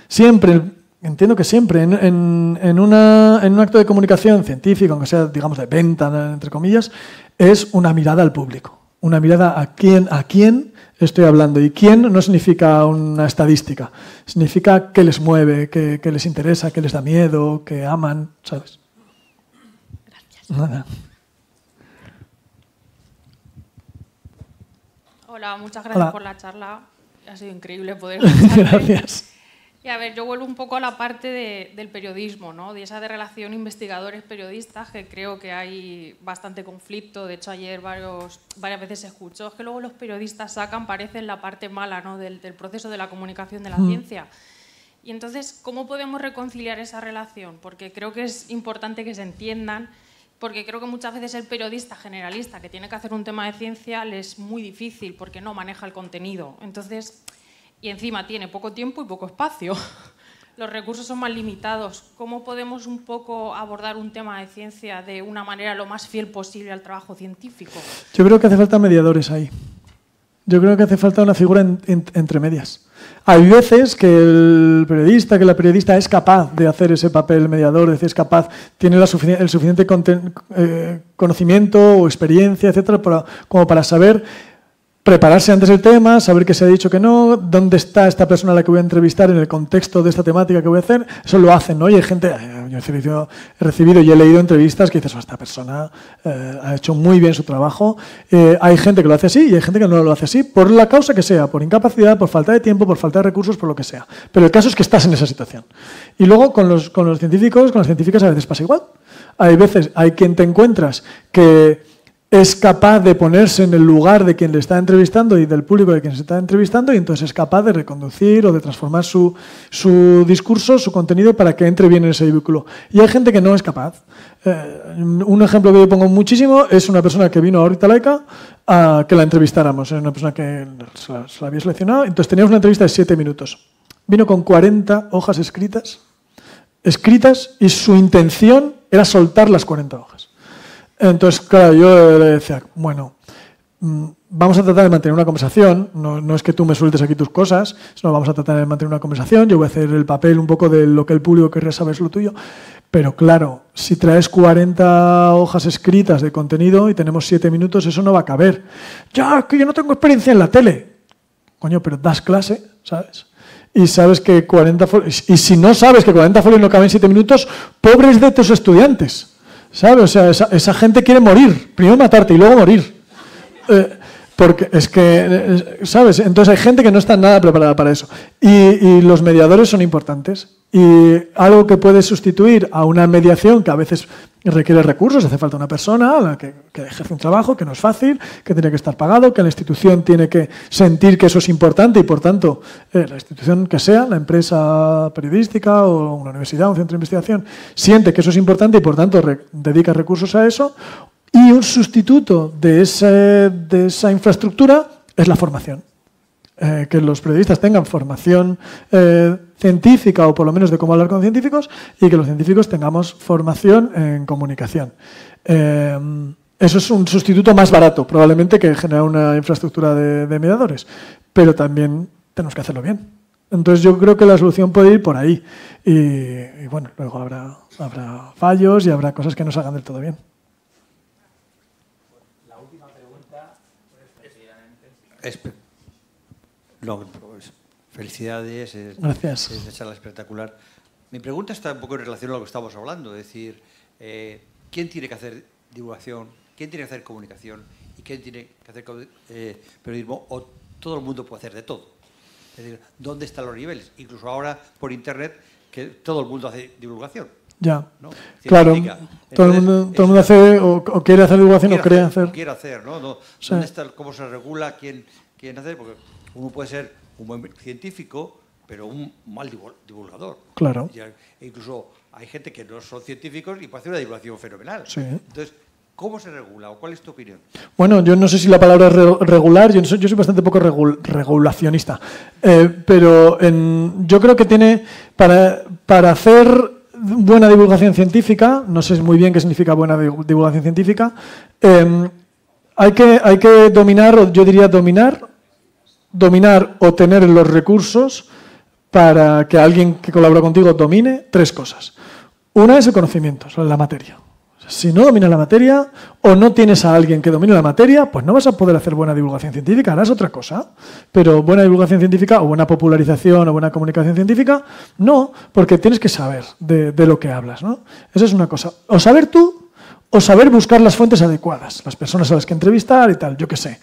siempre, entiendo que siempre, en un acto de comunicación científica, aunque sea, digamos, de venta, entre comillas, es una mirada al público. Una mirada a quién estoy hablando. Y quién no significa una estadística. Significa qué les mueve, qué les interesa, qué les da miedo, qué aman, ¿sabes? Gracias. Nada. Hola, muchas gracias Hola. por la charla. Ha sido increíble poder escucharte. Gracias. Y a ver, yo vuelvo un poco a la parte del periodismo, ¿no? De esa de relación investigadores-periodistas, que creo que hay bastante conflicto. De hecho, ayer varias veces se escuchó, es que luego los periodistas parecen la parte mala, ¿no? del proceso de la comunicación de la ciencia. Y entonces, ¿cómo podemos reconciliar esa relación? Porque creo que es importante que se entiendan, porque creo que muchas veces el periodista generalista que tiene que hacer un tema de ciencia le es muy difícil porque no maneja el contenido. Entonces, y encima tiene poco tiempo y poco espacio. Los recursos son más limitados. ¿Cómo podemos un poco abordar un tema de ciencia de una manera lo más fiel posible al trabajo científico? Yo creo que hace falta mediadores ahí. Yo creo que hace falta una figura entre medias. Hay veces que el periodista, que la periodista es capaz de hacer ese papel mediador, es decir, es capaz, tiene el suficiente conocimiento o experiencia, etcétera, como para saber prepararse antes del tema, saber qué se ha dicho que no, dónde está esta persona a la que voy a entrevistar en el contexto de esta temática que voy a hacer. Eso lo hacen, ¿no? Y hay gente, yo he recibido y he leído entrevistas que dices, esta persona ha hecho muy bien su trabajo. Hay gente que lo hace así y hay gente que no lo hace así, por la causa que sea, por incapacidad, por falta de tiempo, por falta de recursos, por lo que sea. Pero el caso es que estás en esa situación. Y luego con los científicos, con las científicas a veces pasa igual. Hay veces, hay quien te encuentras que es capaz de ponerse en el lugar de quien le está entrevistando y del público de quien se está entrevistando, y entonces es capaz de reconducir o de transformar su discurso, su contenido, para que entre bien en ese vehículo. Y hay gente que no es capaz. Un ejemplo que yo pongo muchísimo es una persona que vino ahorita a Laica a que la entrevistáramos. Es una persona que se la había seleccionado. Entonces teníamos una entrevista de 7 minutos. Vino con 40 hojas escritas, y su intención era soltar las 40 hojas. Entonces, claro, yo le decía, bueno, vamos a tratar de mantener una conversación, no es que tú me sueltes aquí tus cosas, sino vamos a tratar de mantener una conversación, yo voy a hacer el papel un poco de lo que el público querría saber es lo tuyo, pero claro, si traes 40 hojas escritas de contenido y tenemos 7 minutos, eso no va a caber. Ya, es que yo no tengo experiencia en la tele. Coño, pero das clase, ¿sabes? Y sabes que 40 folios, y si no sabes que 40 folios no caben en 7 minutos, pobres de tus estudiantes. ¿Sabes? O sea, esa gente quiere morir. Primero matarte y luego morir. Porque es que, ¿sabes? Entonces hay gente que no está nada preparada para eso. Y los mediadores son importantes. Y algo que puede sustituir a una mediación que a veces requiere recursos, hace falta una persona a la que ejerce un trabajo que no es fácil, que tiene que estar pagado, que la institución tiene que sentir que eso es importante y, por tanto, la institución que sea, la empresa periodística o una universidad, un centro de investigación, siente que eso es importante y, por tanto, dedica recursos a eso. Y un sustituto de esa infraestructura es la formación. que los periodistas tengan formación científica o por lo menos de cómo hablar con científicos y que los científicos tengamos formación en comunicación. Eso es un sustituto más barato, probablemente, que generar una infraestructura de mediadores, pero también tenemos que hacerlo bien. Entonces yo creo que la solución puede ir por ahí y bueno, luego habrá fallos y habrá cosas que no salgan del todo bien. La última pregunta, felicidades, Gracias. Es una charla espectacular. Mi pregunta está un poco en relación a lo que estamos hablando, es decir, ¿quién tiene que hacer divulgación? ¿Quién tiene que hacer comunicación? ¿Y quién tiene que hacer periodismo? ¿O todo el mundo puede hacer de todo? Es decir, ¿dónde están los niveles? Incluso ahora por Internet, que todo el mundo hace divulgación. Ya, ¿no? claro. Entonces, todo el mundo hace o quiere hacer divulgación o cree hacer. Quiere hacer, ¿no? Sí. ¿Dónde está, cómo se regula quién hace? Porque uno puede ser un buen científico, pero un mal divulgador. Claro. E incluso hay gente que no son científicos y puede hacer una divulgación fenomenal. Sí. Entonces, ¿cómo se regula o cuál es tu opinión? Bueno, yo no sé si la palabra es regular, yo soy bastante poco regulacionista, pero yo creo que tiene, para hacer buena divulgación científica, no sé muy bien qué significa buena divulgación científica, hay que dominar, o yo diría dominar o tener los recursos para que alguien que colabora contigo domine tres cosas. Una es el conocimiento sobre la materia. Si no dominas la materia o no tienes a alguien que domine la materia, pues no vas a poder hacer buena divulgación científica, harás otra cosa. Pero buena divulgación científica o buena popularización o buena comunicación científica, no, porque tienes que saber de lo que hablas, ¿no? Esa es una cosa. O saber tú o saber buscar las fuentes adecuadas, las personas a las que entrevistar y tal, yo qué sé.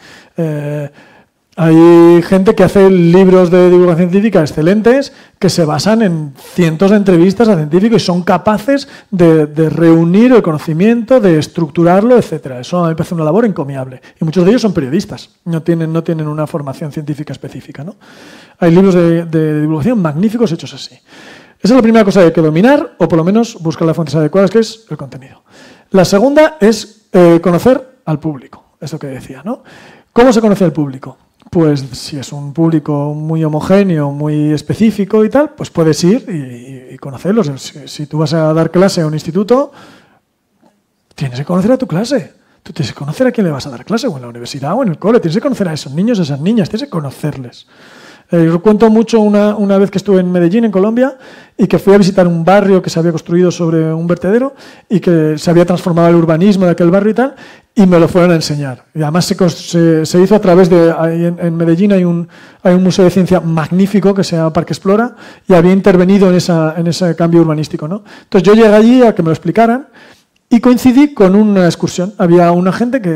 Hay gente que hace libros de divulgación científica excelentes que se basan en cientos de entrevistas a científicos y son capaces de reunir el conocimiento, de estructurarlo, etcétera. Eso a mí me parece una labor encomiable. Y muchos de ellos son periodistas, no tienen una formación científica específica, ¿no? Hay libros de divulgación magníficos hechos así. Esa es la primera cosa que hay que dominar, o por lo menos buscar las fuentes adecuadas, que es el contenido. La segunda es conocer al público, eso que decía, ¿no? ¿Cómo se conoce al público? Pues si es un público muy homogéneo, muy específico y tal, pues puedes ir y conocerlos. Si tú vas a dar clase a un instituto, tienes que conocer a tu clase. Tú tienes que conocer a quién le vas a dar clase, o en la universidad o en el cole. Tienes que conocer a esos niños, a esas niñas, tienes que conocerles. Yo cuento mucho una vez que estuve en Medellín, en Colombia, y que fui a visitar un barrio que se había construido sobre un vertedero y que se había transformado el urbanismo de aquel barrio y tal, y me lo fueron a enseñar. Y además se hizo a través de... En Medellín hay un museo de ciencia magnífico que se llama Parque Explora y había intervenido en ese cambio urbanístico, ¿no? Entonces yo llegué allí a que me lo explicaran y coincidí con una excursión. Había una gente que,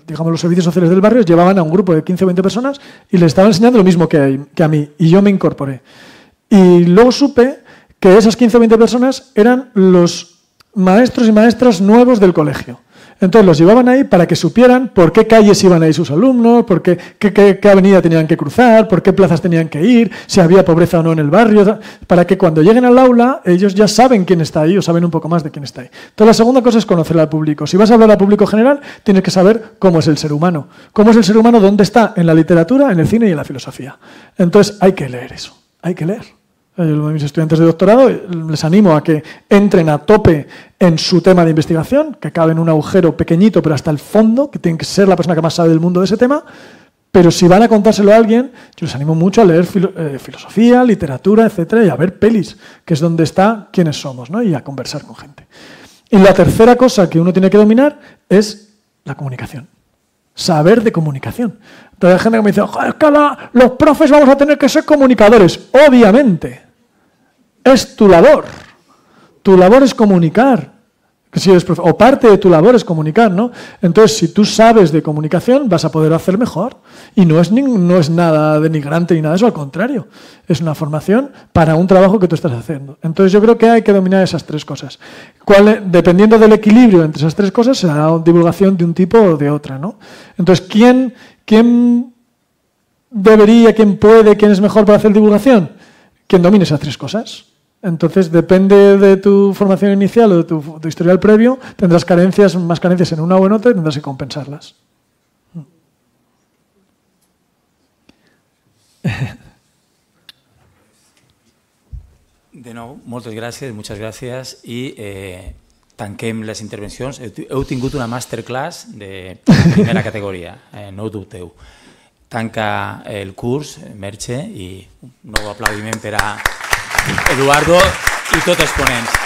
digamos, los servicios sociales del barrio llevaban a un grupo de 15 o 20 personas y les estaban enseñando lo mismo que a mí, y yo me incorporé. Y luego supe que esas 15 o 20 personas eran los maestros y maestras nuevos del colegio. Entonces los llevaban ahí para que supieran por qué calles iban ahí sus alumnos, por qué avenida tenían que cruzar, por qué plazas tenían que ir, si había pobreza o no en el barrio, para que cuando lleguen al aula ellos ya saben quién está ahí o saben un poco más de quién está ahí. Entonces la segunda cosa es conocer al público. Si vas a hablar al público general, tienes que saber cómo es el ser humano. ¿Cómo es el ser humano? ¿Dónde está? En la literatura, en el cine y en la filosofía. Entonces hay que leer eso, hay que leer. A mis estudiantes de doctorado les animo a que entren a tope en su tema de investigación, que cabe en un agujero pequeñito pero hasta el fondo, que tienen que ser la persona que más sabe del mundo de ese tema, pero si van a contárselo a alguien, yo les animo mucho a leer filosofía, literatura, etcétera, y a ver pelis, que es donde está quiénes somos, ¿no? Y a conversar con gente. Y la tercera cosa que uno tiene que dominar es la comunicación. Saber de comunicación. Entonces hay gente que me dice, es que los profes vamos a tener que ser comunicadores. Obviamente. Es tu labor. Tu labor es comunicar. Si eres profe, o parte de tu labor es comunicar, ¿no? Entonces, si tú sabes de comunicación, vas a poder hacer mejor. Y no es nada denigrante ni nada de eso, al contrario. Es una formación para un trabajo que tú estás haciendo. Entonces, yo creo que hay que dominar esas tres cosas. Dependiendo del equilibrio entre esas tres cosas, se hará divulgación de un tipo o de otra, ¿no? Entonces, ¿quién debería, quién puede, quién es mejor para hacer divulgación? Quien domine esas tres cosas. Entonces, depende de tu formación inicial o de tu historial previo, tendrás más carencias en una o en otra y tendrás que compensarlas. De nou, moltes gràcies, i tanquem les intervencions. Heu tingut una masterclass de primera categoria, no ho dubteu. Tanca el curs, Merche, i un nou aplaudiment per a Eduardo i tots els ponents.